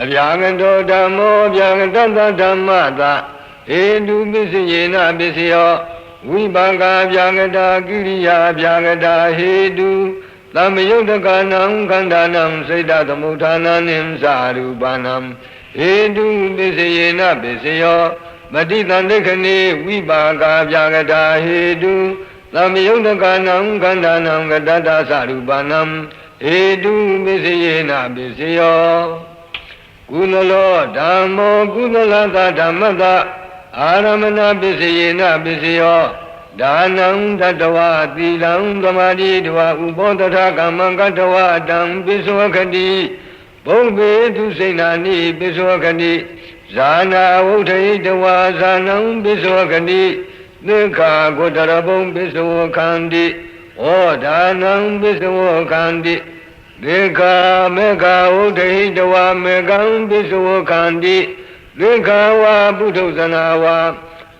Speaker 1: အဗျာဂတောဓမ္မောဗျာဂတသဓမ္မသဟေတုပစ္စယေနပစ္စယောဝိပါကဗျာဂတာကိရိယာဗျာဂတာဟေတုသမ္မယုတ်တကနံခန္ဓာနံစိတ်တသမုဋ္ဌာနာနိသရူပနံဟေတုပစ္စယေနပစ္စယောမတိတံဒိဋ္ဌနေဝိပါကဗျာဂတာဟေတုသမ္မယုတ်တကနံခန္ဓာနံကတတသရူပနံဟေတုပစ္စယေနပစ္စယောကုသလောဓမ္မောကုသလသဓမ္မသအာရမဏပစ္စယေနပစ္စယော ဒါနံတတဝသီလံသမာဓိတဝဥပောတထကမ္မံကတဝတံပိစဝခတိဘုံဘေသူစိဏာနိပိစဝခတိဇာနာဝုထေတဝဇာနံပိစဝခတိသက္ခာဂုတရဘုံပိစဝခန္တိဩဒါနံပိစဝခန္တိသေခာမေခာဝုထေတဝမေကံပိစဝခန္တိသေခာဝပုထုဇနာဝ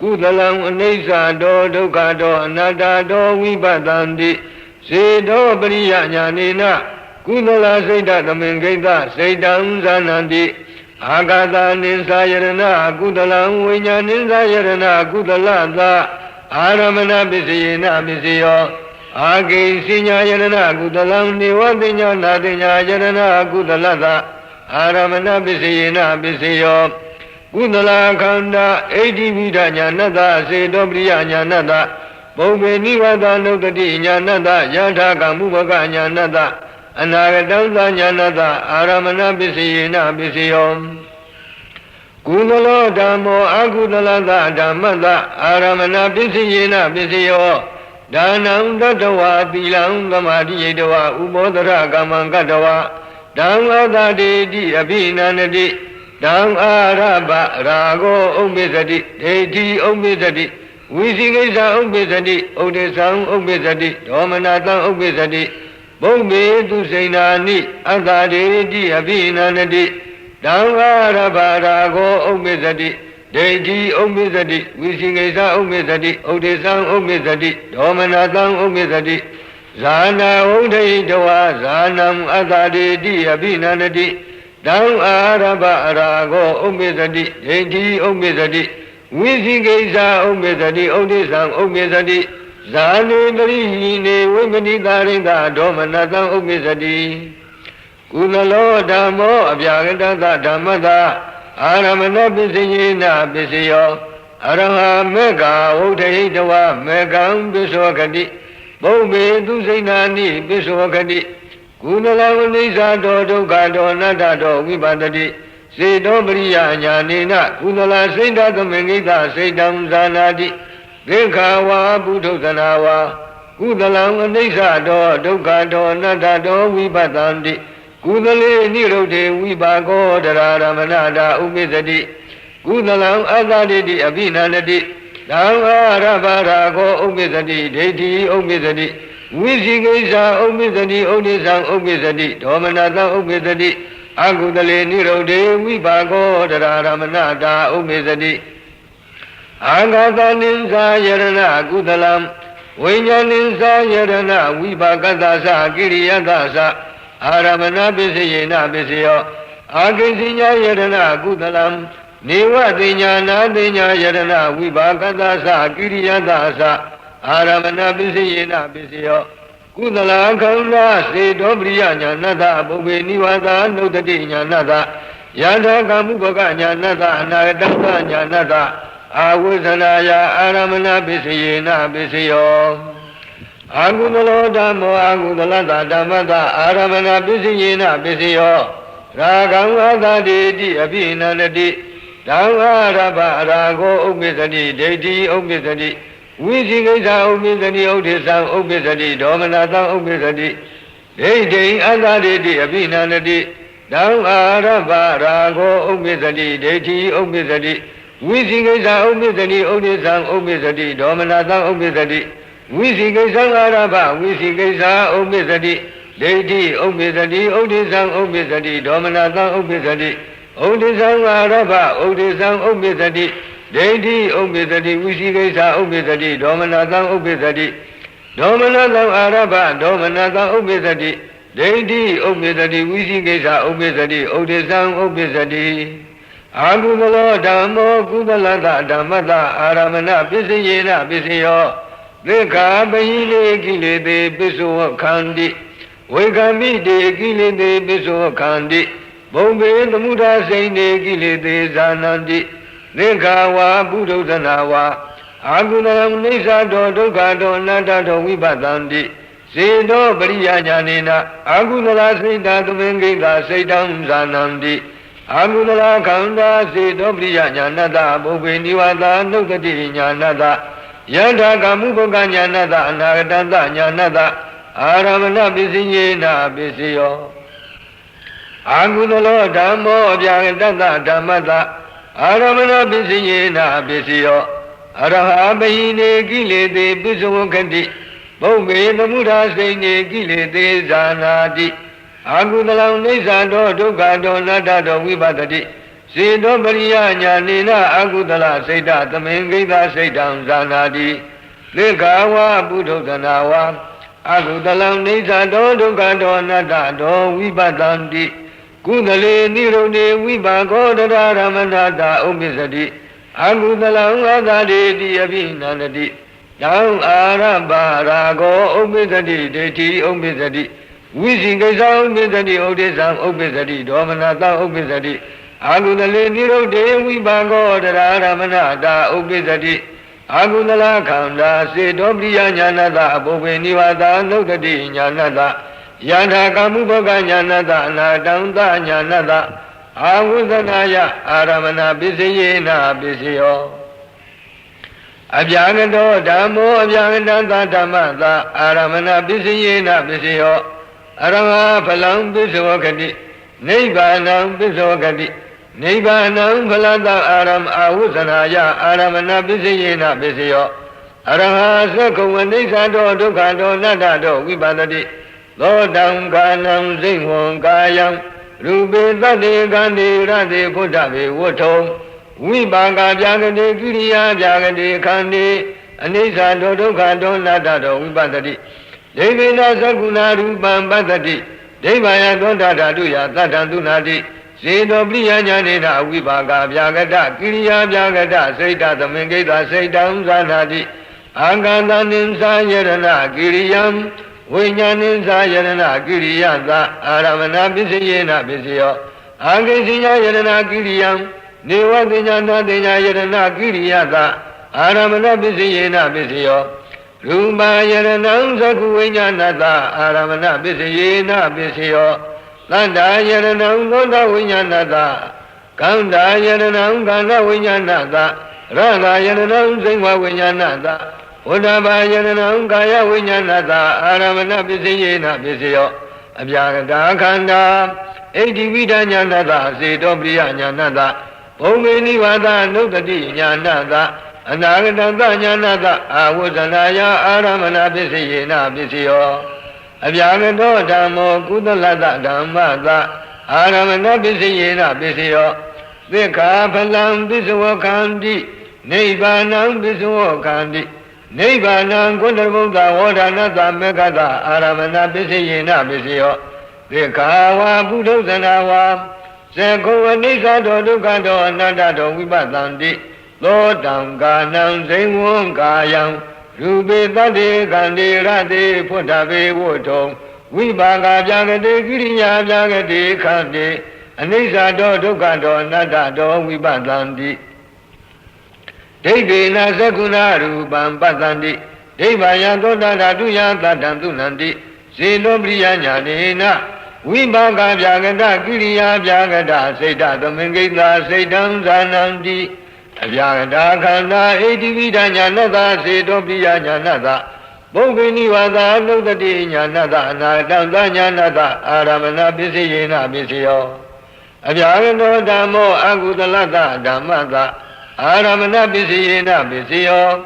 Speaker 1: ကုသလံအနိစ္စတောဒုက္ခတောအနတ္တတောဝိပဿန္တိစေတောပရိယညာနေနကုသလစိတ်တသမင်္ဂိတစိတ်တံဇာနန္တိအာဂတနိသယရဏကုသလံဝိညာဏိသယရဏကုသလသအာရမဏပစ္စယေနပစ္စယောအာဂိစိညာယရဏကုသလံနေဝတိညာနာတိညာယရဏကုသလသအာရမဏပစ္စယေနပစ္စယောကုသလခန္ဓာအိဋ္ဌိဝိဒညာဏတစေတောပရိယညာဏတဘုံဘေနိဝတနုတ္တိညာဏတယထာကမုဘကညာဏတအနာဂတံသညာဏတအာရမဏပစ္စယေနပစ္စယောကုသလောဓမ္မောအကုသလသဓမ္မတအာရမဏပစ္စယေနပစ္စယောဒါနံတတဝသီလံသမာဓိယေတဝဥပောတရကမ္မံကတဝဓမ္မသတေတိအဘိနန္တိတံအာရပရာဂောဥပ္ပစ္စတိဒိဋ္ဌိဥပ္ပစ္စတိဝိသိကိစ္စဥပ္ပစ္စတိဥဒိသံဥပ္ပစ္စတိဒေါမနတံဥပ္ပစ္စတိဘုံမေသူစိဏာနိအတ္တဒေတိအဘိနန္တိတံအာရပရာဂောဥပ္ပစ္စတိဒိဋ္ဌိဥပ္ပစ္စတိဝိသိကိစ္စဥပ္ပစ္စတိဥဒိသံဥပ္ပစ္စတိဒေါမနတံဥပ္ပစ္စတိဇာနာဝုဒိတဝဇာနံအတ္တဒေတိအဘိနန္တိတံအာရပရာဂောဥပ္ပစ္စတိဒိဋ္ဌိဥပ္ပစ္စတိဝိသိကိစ္စဥပ္ပစ္စတိဥဒိသံဥပ္ပစ္စတိဇာနေပရိဟိနေဝိမနိတာရိတဒေါမနတံဥပ္ပစ္စတိကုသလောဓမ္မောအပြာကတသဓမ္မတအာရမဏပစ္စယေနပစ္စယောအရဟမေဃဝုထေတဝမေကံပစ္စောခတိဘုံဘေသူစိဏာနိပစ္စောခတိကုသလဝိသတောဒုက္ခတောအနတ္တတောဝိပဿတိစေတောပရိယညာနေနကုသလစိတ်တသမင်္ဂိတစိတ်တံဇာနာတိသေခာဝပုထုဇနာဝကုသလံအနိစ္စတောဒုက္ခတောအနတ္တတောဝိပဿန္တိကုသလေနိရုဒ္ဓေဝိပါကောတရာရမဏတာဥပ္ပစ္စတိကုသလံအတ္တတိတိအဘိနန္တိသံဃာရပါရာကောဥပ္ပစ္စတိဒိဋ္ဌိဥပ္ပစ္စတိဝိသိကိစ္စဥပ္ပစ္စတိဥဒိသံဥပ္ပစ္စတိဒေါမနတံဥပ္ပစ္စတိအကုသလေနိရုဒ္ဓေဝိပါကောတရာရမဏတာဥပ္ပစ္စတိအာဂတနိသယရဏကုသလံဝိညာဏိသယရဏဝိပါကတသကိရိယတသအာရမဏပစ္စယေနပစ္စယောအာဂိစိညာယရဏကုသလံနေဝတိညာနာတိညာယရဏဝိပါကတသကိရိယတသအာရမဏပစ္စယေနပစ္စယောကုသလခန္ဓာစေတောပရိယညာဏတဘုဗ္ဗေနိဝါဒနုတ္တိညာဏတယထာကမုပကညာဏတအနာဂတညာဏတအာဝိဇ္ဇနာယအာရမဏပစ္စယေနပစ္စယောအာကုသလောဓမ္မောအာကုသလတဓမ္မတအာရမဏပစ္စယေနပစ္စယောရာဂံအတ္တတိတိအဘိနန္တိဓမ္မရပရာဂောဥပ္ပစ္စတိဒိဋ္ဌိဥပ္ပစ္စတိဝိသိကိစ္စဥပ္ပစ္စတိဥဒိသံဥပ္ပစ္စတိဒေါမနတံဥပ္ပစ္စတိဒိဋ္ဌိအတ္တတိတိအဘိနန္တိဓမ္မရပရာဂောဥပ္ပစ္စတိဒိဋ္ဌိဥပ္ပစ္စတိဝိသိကိစ္စဥပ္ပစ္စတိဥဒိသံဥပ္ပစ္စတိဒေါမနတံဥပ္ပစ္စတိဝိသိကိစ္စအာရပဝိသိကိစ္စဥပ္ပစ္စတိဒိဋ္ဌိဥပ္ပစ္စတိဥဒိသံဥပ္ပစ္စတိဒေါမနတံဥပ္ပစ္စတိဥဒိသံအာရပဥဒိသံဥပ္ပစ္စတိဒိဋ္ဌိဥပ္ပစ္စတိဝိသိကိစ္စဥပ္ပစ္စတိဒေါမနတံဥပ္ပစ္စတိဒေါမနတံအာရပဒေါမနတံဥပ္ပစ္စတိဒိဋ္ဌိဥပ္ပစ္စတိဝိသိကိစ္စဥပ္ပစ္စတိဥဒိသံဥပ္ပစ္စတိအာကုသလောဓမ္မောကုသလတဓမ္မတအာရမဏပစ္စယေနပစ္စယောသေခာပဟိလေကိလေသေပစ္စောခန္တိဝေကမိတေကိလေသေပစ္စောခန္တိဘုံဘေသမုဒ္ဒစိန်တေကိလေသေဇာနန္တိသေခာဝါပုထုဇနာဝါအာကုသလံနိစ္စတောဒုက္ခတောအနတ္တတောဝိပဿန္တိစေတောပရိယညာနေနအာကုသလစိတ်တသမင်္ဂိတစိတ်တံဇာနန္တိအာကုသလခန္ဓာစေတောပရိယညာဏတဘုဗ္ဗေနိဝါဒနုတ္တိညာဏတယ Yada kamu bukanyanata anagatanta nyanata aramana bisinyena bisiyo Agudalo dhammo abhyagatanta dhammata aramana bisinyena bisiyo Araha bahine kilete bisavokati Bhaume namudha saine kilete zanati Agudalam nisado dukkado natado vipatati Siddho pariya nyanena agudala saita tamengita saitam zanati Lekhawa buddhodhanawa Agudalam nisado dukkado natado vipatanti Kudale nirode vipako dadaramannata upisati Agudalam adadeti abhinanati Yang arabha rago upisati deti upisati Visikasa upisati udesam upisati domanata upisati Agudale nirode vipako dadaramannata upisati Agudala khanda siddho priya nyanata abhove nivata nukati nyanata Yada kamubhaka nyanata anatanta nyanata Agudhanaya aramana bisayena bisayo Abhyagato dhammo abhyagatanta dhammata aramana bisayena bisayo Arama phalam bisavokati Nibbānam bisavokati Nibbānam phalata aram ahussanaya aramana bisayena bisayo Araha sakkhava nisato dukhato nattato vipatati Lodam kanam singvam kayam Rupe tate kante rate puttave vuttham Vipaka bhyagate kiriya bhyagate kante Anisato dukhato nattato vipatati Devena sakuna rupam patati Devaya dondadatuya tattantунati Siddho priya nyanena vipaka bhyagata kiriya bhyagata saita tamengita saitam zanati Akantaninsa yarana kiriyam Vinyaninsa yarana kiriyanta aramana bisayena bisayo Ankasinya yarana kiriyam Nivatinyana tinya yarana kiriyanta aramana bisayena bisayo Rupa yaranam sakku vinyanata aramana bisayena bisayo Tanda yaranam tonda vinyanata Kanda yaranam kanda vinyanata Radha yaranam singva vinyanata Uddhava yaranam kaya vinyanata aramana bisayena bisayo Abhyagata khanda Eddivita nyanata siddho priya nyanata Bhaume nivata nukati nyanata Anagatanta nyanata ahussanaya aramana bisayena bisayo Abhyagato dhammo kudalata dhammata aramana bisayena bisayo Vikha phalam bisavokhanti Nibbānam bisavokhanti Nibbānam kundarbuddha vodhanata mekkata aramana bisayena bisayo Vikha buddhodhanawa Sakkhava nisato dukhato anattato vipatanti Lodam kanam singvam kayam Rupe tate kante rate puttave vuttham Vipaka bhyagate kiriya bhyagate kante Anisato dukhato anattato vipatanti Devena sakuna rupam pattanti Devaya dondadatuya tattantунati Siddho priya nyanena Vipaka bhyagata kiriya bhyagata saita tamengita saitam zananti Abhyagata khanda eddivita nyanata siddho priya nyanata Bhaume nivata nukati nyanata anatanta nyanata aramana bisayena bisayo Abhyagato dhammo agudalata dhammata aramana bisayena bisayo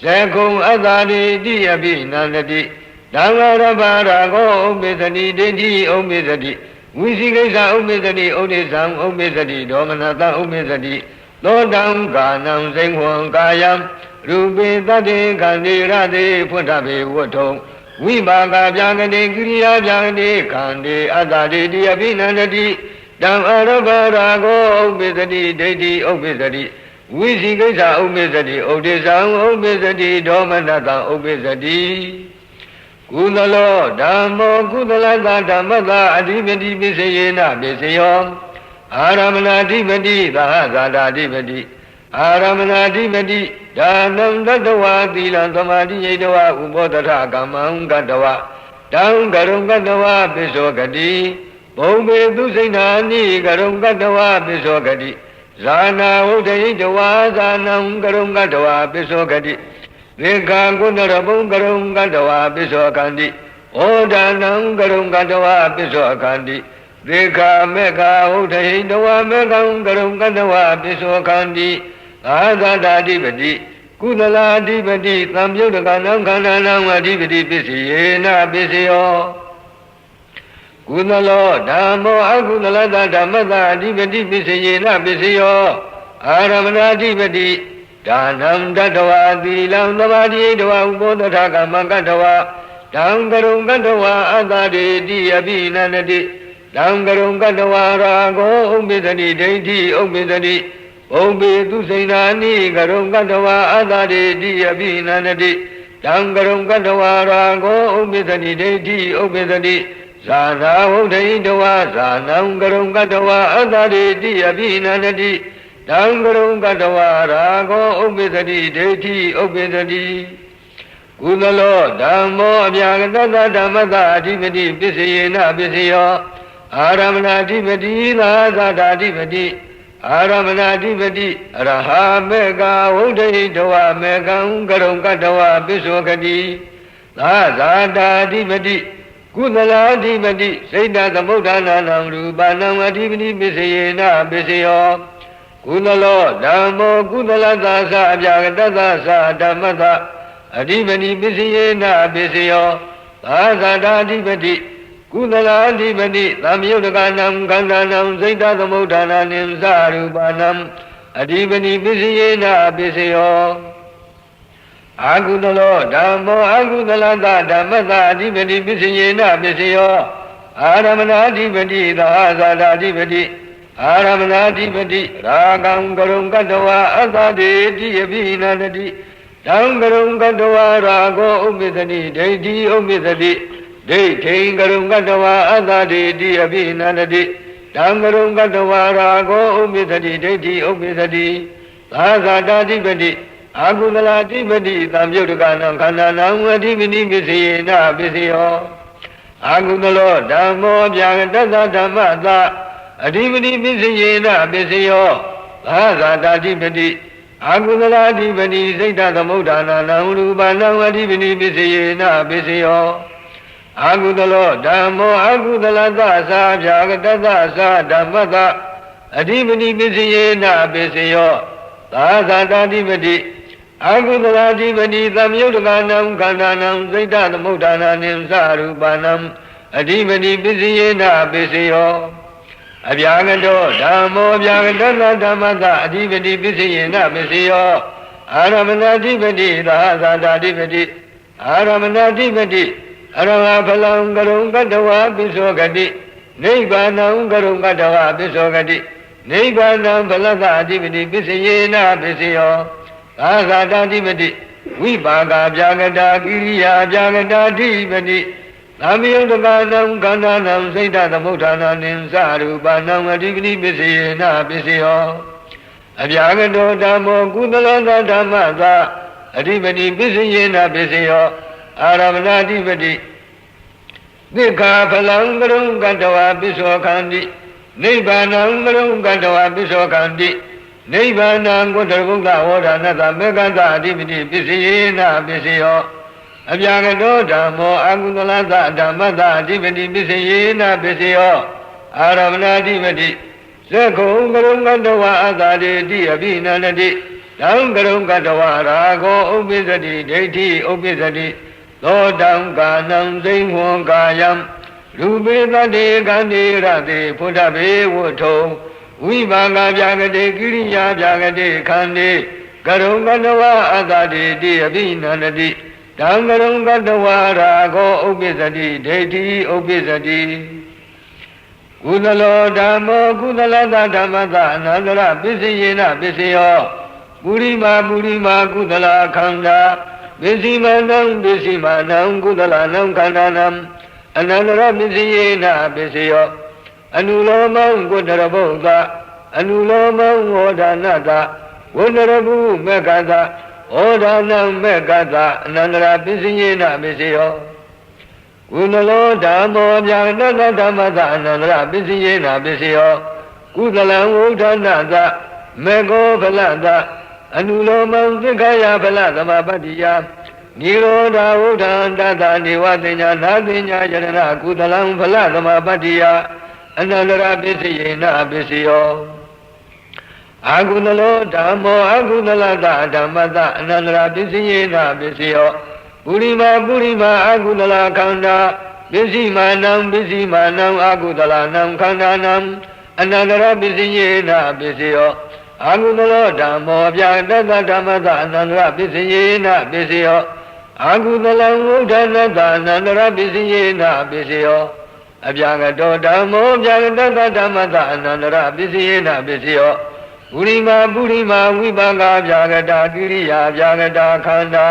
Speaker 1: Sakkhum adhareti abhinanati Dhammarabha rago upisati deti upisati Visikasa upisati udesam upisati domanata upisati Lodam kanam singvam kayam Rupe tate kante rate puttave vuttham Vipaka bhyagate kiriya bhyagate kante adadeti abhinanati Dhammarabha rago upisati deti upisati Visikasa upisati udesam upisati domanata upisati Kudalo dhammo kudalata dhammata adhipati bisayena bisayo Aramana adhipati dahasata adhipati Aramana adhipati dhanam tattva thilam samadhi yedava ubodhata kammam gattava Dham karum gattava bisokati Bhaume dusainani karum gattava bisokati Zana udayitava zanam karum gattava bisokati Vika Gundara Bungarum Gandawa Piso Kandi, Odanam Garum Gandawa Piso Kandi, Vika Mega Udahindawa Megam Garum Gandawa Piso Kandi, Adada Dibadi, Kudala Dibadi, Tamyodaganam Kananam Adibidi Pisi, Na Pisio. Kudalo, Damo, Agudala Damada, Dibadi Pisi, Na Pisio, Aramana Dibadi. Danam Dadawa, Dilam Navadi, Dava, Bodhaka, Mankatawa, Dangarum Gandawa, Adadi, Diabina Nadi, Dangarum Gandawa, Rago, Umbidani, Deiti, Umbidani, Umbi Dusainani, Garum Gandawa, Adadi, Diabina Nadi, Dangarum Gandawa, Rago, Umbidani, Deiti, Umbidani, Zana, Udaindawa, Zanam Garum Gandawa, Adadi, Diabina Nadi, Dangarum Gandawa, Rago, Ubidadi, Deiti, Ubidadi, Kudalo, Damo, Abhyagata, Damada, Dibadi, Pisina, Pisio, Aramana Dibadi, Lazada Dibadi, Aramana Dibadi, Raha Mega, Uday, Dawa, Mega, Garum Gandawa, Pisokadi, Lazada Dibadi, Kudala Dibadi, Seda, the Modana, Rubanam, Dibadi, Pisina, Pisio. Kudalo, Damo, Kudala Dasa, Jagadasa, Damada, Adibani Pisina, Pisio, Azada Dibadi, Kudala Dibadi, Lamyodaganam, Gandanam, Zeta the Modana, Nimsarubanam, Adibani Pisina, Pisio, Agudalo, Damo, Agudala Damada, Adibani Pisina, Pisio, Aramana Dibadi, the Azada Dibadi, Aramana Dibadi, Ragam Garum Gandawa, Azadi, Diabina Nadi, Dangarum Gandawa, Rago, Umidani, Deiti, Umidadi, Deiti, Garum Gandawa, Azadi, Diabina Nadi, Dangarum Gandawa, Rago, Umidadi, Deiti, Umidadi, Azada Dibadi, Agudala Dibadi, Tamyodaganam, Kananam, Adibini, Pisina, Pisio, Agudalo, Damo, Jagadasa, Damada, Adibadi Pisina, Pisio, Azada Dibadi, Agudala Dibadi, Zeta the Modana, Naurubana, Adibini Pisina, Pisio, Agudalo, Damo, Agudala Dasa, Jagadasa, Damada, Adibini Pisina, Pisio, Azada Dibadi, Agudala Dibadi, Tamyodaganam, Kananam, Zeta the Modana, Nimsarubanam, Adibini Pisina, Pisio. Abhyagado, Damo, Abhyagada, Damada, Adibadi, Pisina, Pisio, Aramana Dibadi, Lazada Dibadi, Aramana Dibadi, Aramapalam Garum Gandawa, Pisogadi, Nibanam Garum Gandawa, Pisogadi, Nibanam Palada Dibadi, Pisina, Pisio, Lazada Dibadi, Vibaga, Abhyagada, Giriya, Abhyagada Dibadi, Lamyodaganam, Gandanam, Zeta the Modana, Nimsarubanam, Adibini, Pisina, Pisio, Abhyagado, Damo, Kudala, Damada, Adibini, Pisina, Pisio, Aramana Dibadi, Nika Palangarum Gandawa, Piso Kandi, Nibanam Garum Gandawa, Piso Kandi, Nibanam Gudaruga, Odanada, Meganda, Adibini, Pisina, Pisio, Abhyagado, Damo, Agudala, Damada, Dibadi, Pisina, Pisio, Aramana Dibadi, Seko, Garum Gandawa, Azadi, Diabina Nadi, Dangarum Gandawa, Rago, Ubizadi, Deiti, Ubizadi, Lodam Ganam, Zingwon Gayam, Rubidadi, Gandhi, Radi, Putabe, Woto, Vivaga, Jagade, Giriya, Jagade, Kandi, Garum Gandawa, Azadi, Diabina Nadi, Dangarum Gandawa, Rago, Ubizadi, Deiti, Ubizadi, Kudalo, Damo, Kudala, Damada, Nandara, Pisina, Pisio, Burima, Kudala, Kanda, Pisimanam, Kudala, Nam Kandanam, Anandara, Pisina, Pisio, Anulomam, Kudaraboga, Anulomam, Odanada, Kudarabu, Megada, Odanam, Megada, Anandara, Pisina, Pisio, Kudalo, Damo, Abhyagada, Damada, Anandara, Pisina, Pisio, Kudala, Odanada, Mego Palada, အနုလောမံသက္ခယဖလသမပတ္တိယနိရောဓဝုဒ္ဓံတတနေဝတိညာနာတိညာယရဏကုသလံဖလသမပတ္တိယအနန္တရပစ္စယေနပစ္စယောအာကုသလောဓမ္မောအာကုသလတဓမ္မတအနန္တရပစ္စယေနပစ္စယောပုရိမာအာကုသလခန္ဓာပစ္စည်းမာနံအာကုသလနံခန္ဓာနံအနန္တရပစ္စယေနပစ္စယောအာကုသလောဓမ္မောဗျာတတဓမ္မတအနန္တရပစ္စယေနပစ္စယောအာကုသလံဝုဒ္ဓနာတအနန္တရပစ္စယေနပစ္စယောအဗျာကတောဓမ္မောဗျာတတဓမ္မတအနန္တရပစ္စယေနပစ္စယောပုရိမာဝိပါကဗျာကတာကိရိယာဗျာကတာခန္ဓာ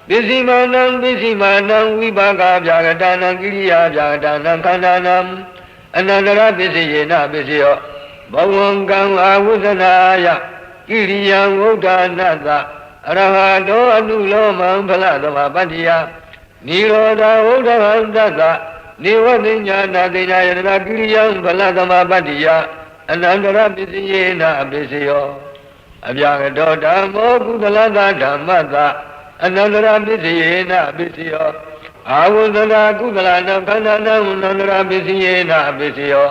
Speaker 1: ပစ္စည်းမာနံဝိပါကဗျာကတာနံကိရိယာဗျာကတာနံခန္ဓာနံအနန္တရပစ္စယေနပစ္စယောဘဝံကံအာဝုဇနာယကိရိယံဝုဒ္ဓနာတအရဟတောအနုလောမံဖလသမပတ္တိယနိရောဓဝုဒ္ဓဟံတတနေဝတိညာနာတိညာယတနာကိရိယံဖလသမပတ္တိယအနန္တရပစ္စယေနပစ္စယောအဗျာကတောဓမ္မောကုသလတဓမ္မတအနန္တရပစ္စယေနပစ္စယောအာဝုဇနာကုသလနံခန္ဓာနံအနန္တရပစ္စယေနပစ္စယော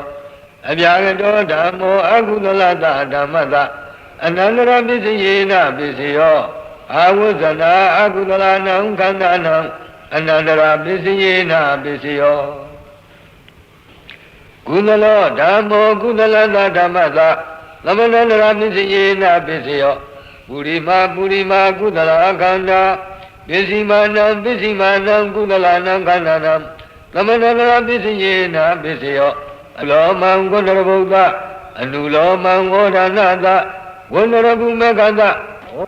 Speaker 1: အဗျာကတောဓမ္မောအကုသလတဓမ္မတအနန္တရပစ္စယေနပစ္စယောအာဝုဇနာအကုသလနံခန္ဓာနံအနန္တရပစ္စယေနပစ္စယောကုသလောဓမ္မောကုသလတဓမ္မတသမဏန္တရပစ္စယေနပစ္စယောပုရိမာကုသလခန္ဓာပစ္စည်းမာနံကုသလနံခန္ဓာနံသမဏန္တရပစ္စယေနပစ္စယောအလောမံဂုဏရဗုဒ္ဓအနုလောမံဝေါဒနာတဝန္နရကုမကတ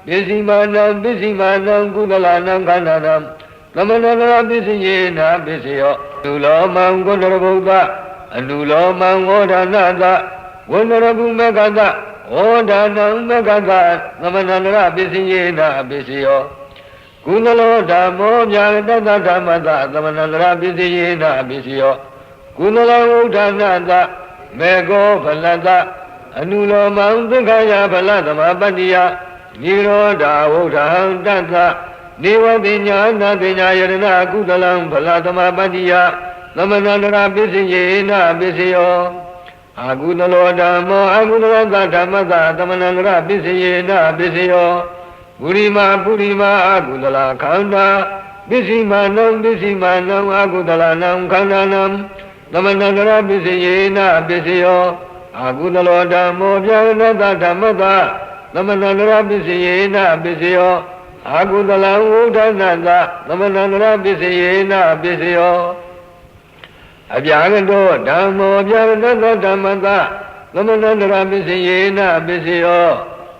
Speaker 1: ပစ္စည်းမာနံကုသလနံခန္ဓာနံသမဏန္တရပစ္စယေနပစ္စယောအနုလောမံဂုဏရဗုဒ္ဓအနုလောမံဝေါဒနာတဝန္နရကုမကတဝေါဒနာမကတသမဏန္တရပစ္စယေနပစ္စယောကုသလောဓမ္မောဗျာတတဓမ္မတသမဏန္တရပစ္စယေနပစ္စယောကုသလဝုဒ္ဓနာတမေကောဖလတအနုလောမံသက္ခယဖလသမပတ္တိယနိရောဓဝုဒ္ဓံတတနေဝတိညာနာတိညာယရဏကုသလံဖလသမပတ္တိယသမဏန္တရပစ္စယေနပစ္စယောအာကုသလောဓမ္မောအာကုသလတဓမ္မတသမဏန္တရပစ္စယေနပစ္စယောပုရိမာအာကုသလခန္ဓာပစ္စည်းမာနံအာကုသလနံခန္ဓာနံသမဏန္တရပစ္စယေနပစ္စယောအာကုသလောဓမ္မောဗျာကတဓမ္မတသမဏန္တရပစ္စယေနပစ္စယောအာကုသလံဝုဒ္ဓနာတသမဏန္တရပစ္စယေနပစ္စယောအဗျာကတောဓမ္မောဗျာကတဓမ္မတသမဏန္တရပစ္စယေနပစ္စယော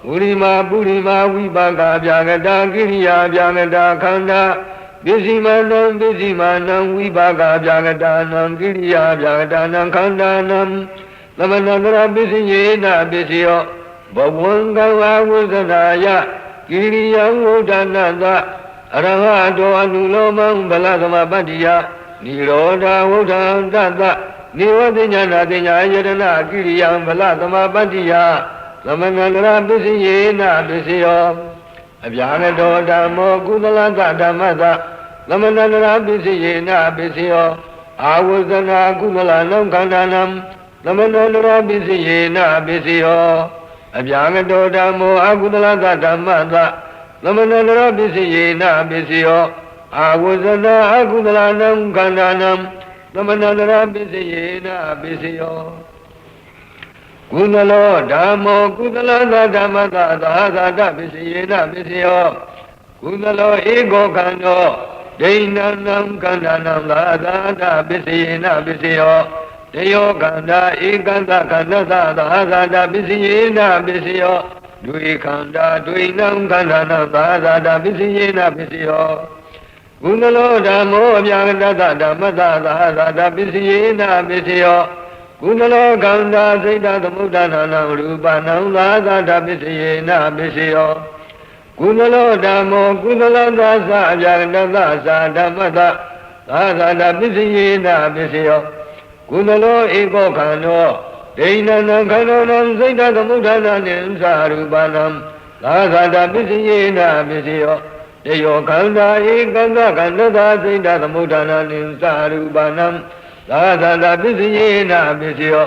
Speaker 1: ပုရိမာဝိပါကဗျာကတာကိရိယာဗျာကတာခန္ဓာပစ္စည်းမာနံဝိပါကဗျာကတာနံကိရိယာဗျာကတာနံခန္ဓာနံသမဏန္တရပစ္စယေနပစ္စယောဘဝံကံအာဝုဇနာယကိရိယံဝုဒ္ဓနာတအရဟတောအနုလောမံဗလသမပတ္တိယနိရောဓဝုဒ္ဓံတတနေဝတိညာနာတိညာယတနာကိရိယံဗလသမပတ္တိယသမဏန္တရပစ္စယေနပစ္စယောအဗျာကတောဓမ္မောကုသလတဓမ္မတသမဏန္တရပစ္စယေနပစ္စယောအာဝုဇနာကုသလနံခန္ဓာနံသမဏန္တရပစ္စယေနပစ္စယောအဗျာကတောဓမ္မောအာကုသလတဓမ္မတသမဏန္တရပစ္စယေနပစ္စယောအာဝုဇနာကုသလနံခန္ဓာနံသမဏန္တရပစ္စယေနပစ္စယောကုသလောဓမ္မောကုသလသဓမ္မတသာသတပစ္စယေနပစ္စယောကုသလောဧကောခန္ဓောဒိဏနံခန္ဓာနံသာသတပစ္စယေနပစ္စယောတယောခန္ဓာဧကန္တခန္ဓာသာသတပစ္စယေနပစ္စယောဒွေခန္ဓာဒွေနံခန္ဓာနံသာသတပစ္စယေနပစ္စယောကုသလောဓမ္မောအဗျာကတဓမ္မတသာသတပစ္စယေနပစ္စယောကုသလောခန္ဓာစိတ်တသမုဒ္ဒနာနံရူပနံသာသတပစ္စယေနပစ္စယောကုသလောဓမ္မောကုသလသာသအဗျာကတသာဓမ္မတသာသတပစ္စယေနပစ္စယောကုသလောဧကောခန္ဓောဒိဏနံခန္ဓာနံစိတ်တသမုဒ္ဒနာနိသရူပနံ သာသာတပစ္စယေနပစ္စယောတယောခန္ဓာဧကန္တခန္ဓသာစိတ်တသမုဋ္ဌာနာနိသရူပနံသာသာတပစ္စယေနပစ္စယော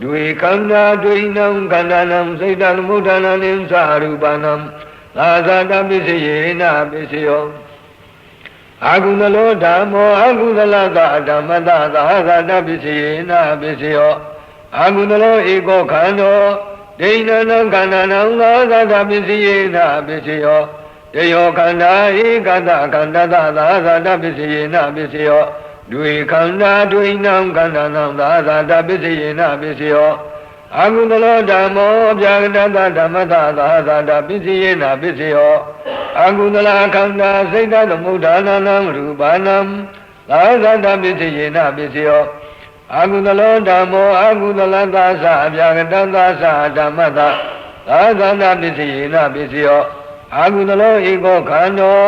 Speaker 1: ဒွေခန္ဓာဒွေနံခန္ဓာနံစိတ်တသမုဋ္ဌာနာနိသရူပနံသာသာတပစ္စယေနပစ္စယောအာဂုဏလောဓမ္မောအာဂုဏလသဓမ္မတသာသာတပစ္စယေနပစ္စယောအာဂုဏလောဧကောခန္ဓောဒိဏနံခန္ဓာနံသာသာတပစ္စယေနပစ္စယောတယောခန္ဓာဧကတခန္ဓာသာသာတပစ္စယေနပစ္စယောဒွေခန္ဓာဒွေနံခန္ဓာနံသာသာတပစ္စယေနပစ္စယောအာဂုဏလောဓမ္မောဗျာကတတဓမ္မတသာသာတပစ္စယေနပစ္စယောအာဂုဏလခန္ဓာစိတ်တသမုဋ္ဌာနာနံရူပနံသာသာတပစ္စယေနပစ္စယောအာဂုဏလောဓမ္မောအာဂုဏလသသဗျာကတသသဓမ္မတသာသာတပစ္စယေနပစ္စယောအာဂုဏလောဧကောခန္ဓော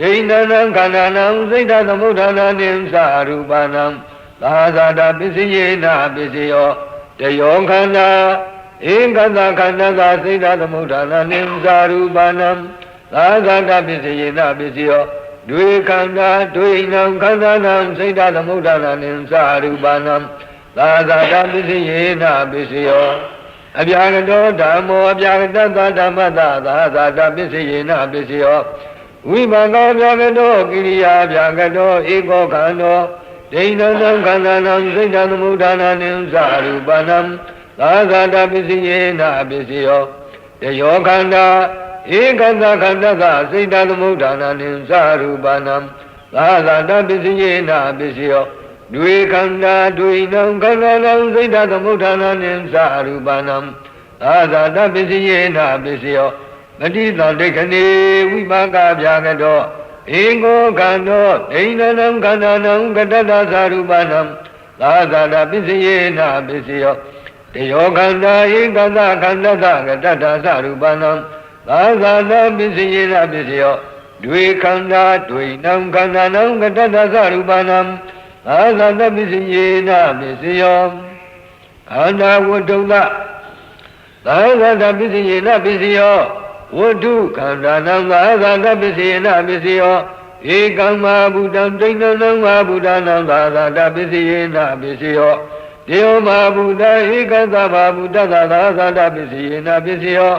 Speaker 1: ဒိဏနံခန္ဓာနံစိတ်တသမုဋ္ဌာနာနိသရူပနံသာသာတပစ္စယေနပစ္စယောတယောခန္ဓာဧကတခန္ဓာသာစိတ်တသမုဋ္ဌာနာနိသရူပနံသာသာတပစ္စယေနပစ္စယောဒွေခန္ဓာဒွေနံခန္ဓာနံစိတ်တသမုဋ္ဌာနာနိသရူပနံသာသာတပစ္စယေနပစ္စယောအဗျာကတောဓမ္မောအဗျာကတသဓမ္မတသာသာတပစ္စယေနပစ္စယောဝိပါကောဗျာကတောကိရိယာဗျာကတောဧကောခန္ဓောဒိဏနံခန္ဓာနံစိတ်တသမုဋ္ဌာနာနိသရူပနံသာသာတပစ္စယေနပစ္စယောတယောခန္ဓာဧကတခန္ဓာသာစိတ်တသမုဋ္ဌာနာနိသရူပနံသာသာတပစ္စယေနပစ္စယောဒွေခန္ဓာဒွေနံခန္ဓာနံစိတ်တသမုဋ္ဌာနာနိသရူပနံသာသာတပစ္စယေနပစ္စယောမတိတံဒိဋ္ဌနေဝိပါကဗျာကတောဧကောခန္ဓောဒိဏနံခန္ဓာနံကတတသရူပနံသာသာတပစ္စယေနပစ္စယောတယောခန္ဓာဧကတခန္ဓာသကတတသရူပနံသာသာတပစ္စယေနပစ္စယောဒွေခန္ဓာဒွေနံခန္ဓာနံကတတသရူပနံသာသာတပစ္စယေနပစ္စယောခန္ဓာဝတ္တုသသာသာတပစ္စယေနပစ္စယောဝတ္ထုခန္ဓာနံသာသာတပစ္စယေနပစ္စယောဧကံမဟာဗုဒ္ဓံဒိဏနံမဟာဗုဒ္ဓနံသာသာတပစ္စယေနပစ္စယောတေယောမဟာဗုဒ္ဓဧကသမဟာဗုဒ္ဓသာသာတပစ္စယေနပစ္စယော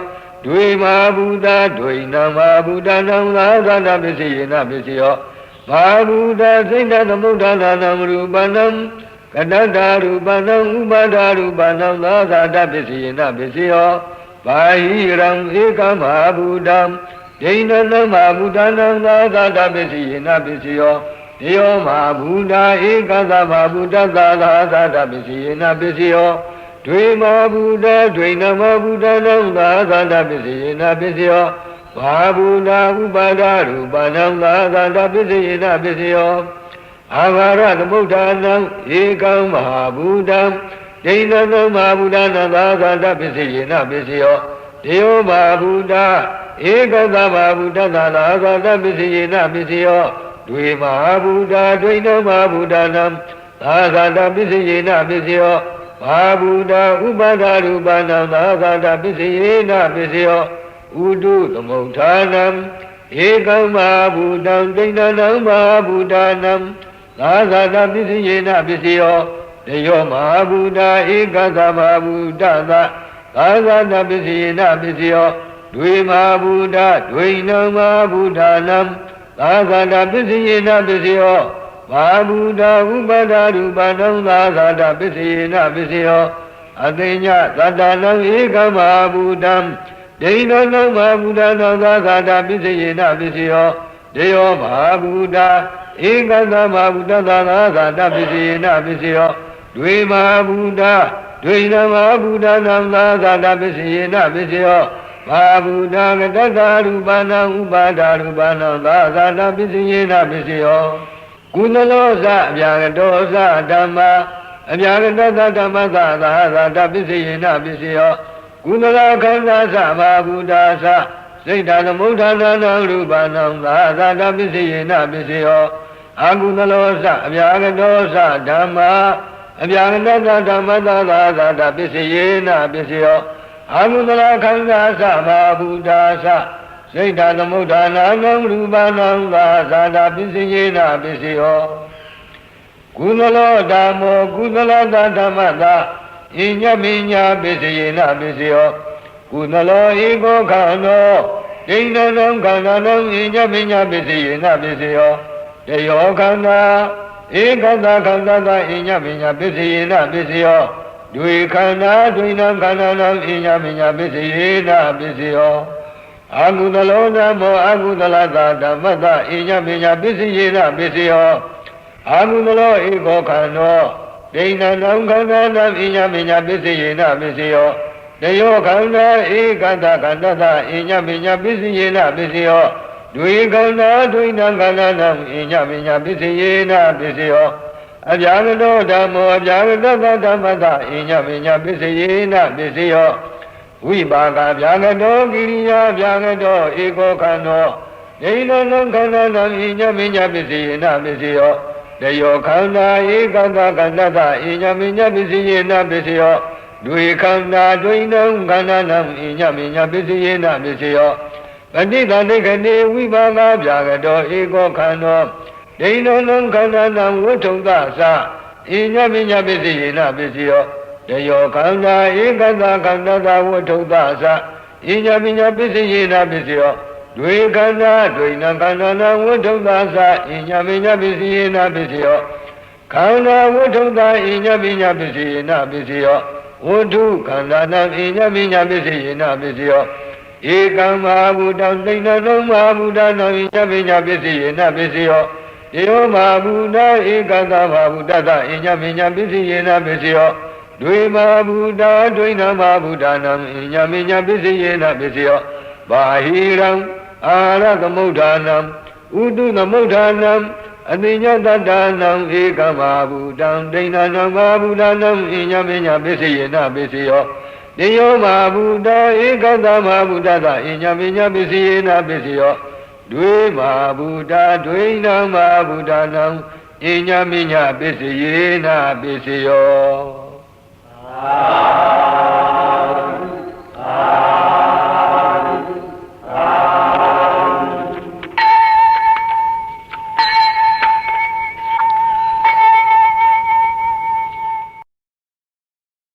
Speaker 1: ဒွေမဟာဗုဒ္ဓဒွေနံမဟာဗုဒ္ဓနံသာသာတပစ္စယေနပစ္စယောမဟာဗုဒ္ဓစိတ်တသမုဋ္ဌာနာနံရူပနံကတတရူပနံဥပါဒရူပနံသာသာတပစ္စယေနပစ္စယောဘာဟိရံဧကမဟာဗုဒ္ဓံဒိဏနံမဟာဗုဒ္ဓနံသာသာတပစ္စယေနပစ္စယောတေယောမဟာဗုဒ္ဓဧကသမဟာဗုဒ္ဓသာသာတပစ္စယေနပစ္စယောဒွေမဟာဗုဒ္ဓဒွေနံမဟာဗုဒ္ဓနံသာသာတပစ္စယေနပစ္စယောဘာဗုဒ္ဓဥပါဒရူပနံသာသာတပစ္စယေနပစ္စယောအာဃာရသမုဋ္ဌာနံဧကံမဟာဗုဒ္ဓံဒိဏနံမဟာဗုဒ္ဓနံသာသာတပစ္စယေနပစ္စယောတေယောမဟာဗုဒ္ဓဧကသမဟာဗုဒ္ဓသာသာတပစ္စယေနပစ္စယောဒွေမဟာဗုဒ္ဓဒွေနံမဟာဗုဒ္ဓနံသာသာတပစ္စယေနပစ္စယောဘာဗုဒ္ဓဥပါဒရူပနံသာသာတပစ္စယေနပစ္စယောဥတုသမုဋ္ဌာနံဧကံမဟာဗုဒ္ဓံဒိဏနံမဟာဗုဒ္ဓနံသာသာတပစ္စယေနပစ္စယောတယောမဟာဗုဒ္ဓဧကသမဟာဗုဒ္ဓသာသာသာတပစ္စယေနပစ္စယောဒွေမဟာဗုဒ္ဓဒွေနံမဟာဗုဒ္ဓနံသာသာတပစ္စယေနပစ္စယောဘာဗုဒ္ဓဥပါဒရူပနံသာသာတပစ္စယေနပစ္စယောအသိညသတ္တနံဧကမဟာဗုဒ္ဓံဒိဏနံမဟာဗုဒ္ဓနံသာသာတပစ္စယေနပစ္စယောတေယောမဟာဗုဒ္ဓဧကသမဟာဗုဒ္ဓသာသာတပစ္စယေနပစ္စယောဒွေမဟာဗုဒ္ဓဒွေနံမဟာဗုဒ္ဓနံသာသာတပစ္စယေနပစ္စယောဘာဗုဒ္ဓကတတရူပနံဥပါဒရူပနံသာသာတပစ္စယေနပစ္စယောကုသလောသအဗျာကတောသဓမ္မာအဗျာကတသဓမ္မသာသာတပစ္စယေနပစ္စယောကုသလခန္ဓာသမဟာဗုဒ္ဓသစိတ်တသမုဋ္ဌာနာနံရူပနံသာသာတပစ္စယေနပစ္စယောအာကုသလောသအဗျာကတောသဓမ္မာအဗျာကတသဓမ္မသာသာတပစ္စယေနပစ္စယော အာဟုတလခန္ဓာသဘာဗုဒ္ဓသစိတ်ဓာသမုဋ္ဌာနာနံရူပနံသာသာတာပစ္စယေနပစ္စယောကုသလောဓမ္မောကုသလသဓမ္မတာဣညမိညာပစ္စယေနပစ္စယောကုသလောဧကောခန္နောဒိဋ္ဌနံခန္ဓာနံဣညမိညာပစ္စယေနပစ္စယောတယောခန္ဓာဧကတခန္ဓာသာဣညမိညာပစ္စယေနပစ္စယောဒွေခန္ဓာဒွေနံခန္ဓာနံဣညမိညာပစ္စယေနပစ္စယောအာဟုတလောဓမ္မောအာဟုတလသဓမ္မတဣညမိညာပစ္စယေနပစ္စယောအာဟုတလောဧကောခန္နောဒိဋ္ဌနံခန္ဓာနံဣညမိညာပစ္စယေနပစ္စယောတယောခန္ဓာဧကတခန္ဓာသဣညမိညာပစ္စယေနပစ္စယောဒွေခန္ဓာဒွေနံခန္ဓာနံဣညမိညာပစ္စယေနပစ္စယောအဗျာဂတောဓမ္မောအဗျာဂတသဓမ္မတဣညမိညာပစ္စယေနပစ္စယောဝိပါကဗျာဂတောကိရိယာဗျာဂတောဧကောခန္နောဒိဋ္ဌနံခန္ဓာနံဣညမိညာပစ္စယေနပစ္စယောတယောခန္ဓာဧကတခန္ဓာသဣညမိညာပစ္စယေနပစ္စယောဒွေခန္ဓာဒွေနံခန္ဓာနံဣညမိညာပစ္စယေနပစ္စယောပဋိသန္ဓေခဏေဝိပါကဗျာဂတောဧကောခန္နောဒိဋ္ဌနံခန္ဓာနံဝဋ္ထုံသသဣညမိညာပစ္စယေနပစ္စယောတယောခန္ဓာဧကတခန္ဓာသဝဋ္ထုံသသဣညမိညာပစ္စယေနပစ္စယောဒွေခန္ဓာဒွေနံခန္ဓာနံဝဋ္ထုံသသဣညမိညာပစ္စယေနပစ္စယောခန္ဓာဝဋ္ထုံသဣညမိညာပစ္စယေနပစ္စယောဝဋ္ထုခန္ဓာနံဣညမိညာပစ္စယေနပစ္စယောဧကံမဟာဗုဒ္ဓံသိဏနံမဟာဗုဒ္ဓနာဣညမိညာပစ္စယေနပစ္စယောယောမဟာဗုဒ္ဓဧကတမဟာဗုဒ္ဓသဣညမိညာပစ္စယေနပစ္စယောဒွေမဟာဗုဒ္ဓဒွေနမဟာဗုဒ္ဓနာဣညမိညာပစ္စယေနပစ္စယောဘာဟိရံအာရသမုဋ္ဌာနံဥတုသမုဋ္ဌာနံအတိညတတ္တနံဧကမဟာဗုဒ္ဓံဒိဋ္ဌနံမဟာဗုဒ္ဓနံဣညမိညာပစ္စယေနပစ္စယောတယောမဟာဗုဒ္ဓဧကတမဟာဗုဒ္ဓသဣညမိညာပစ္စယေနပစ္စယောဒွေမဟာဗုဒ္ဓဒွေနံမဟာဗုဒ္ဓနံဣညမိညာပစ္စယေနပစ္စယော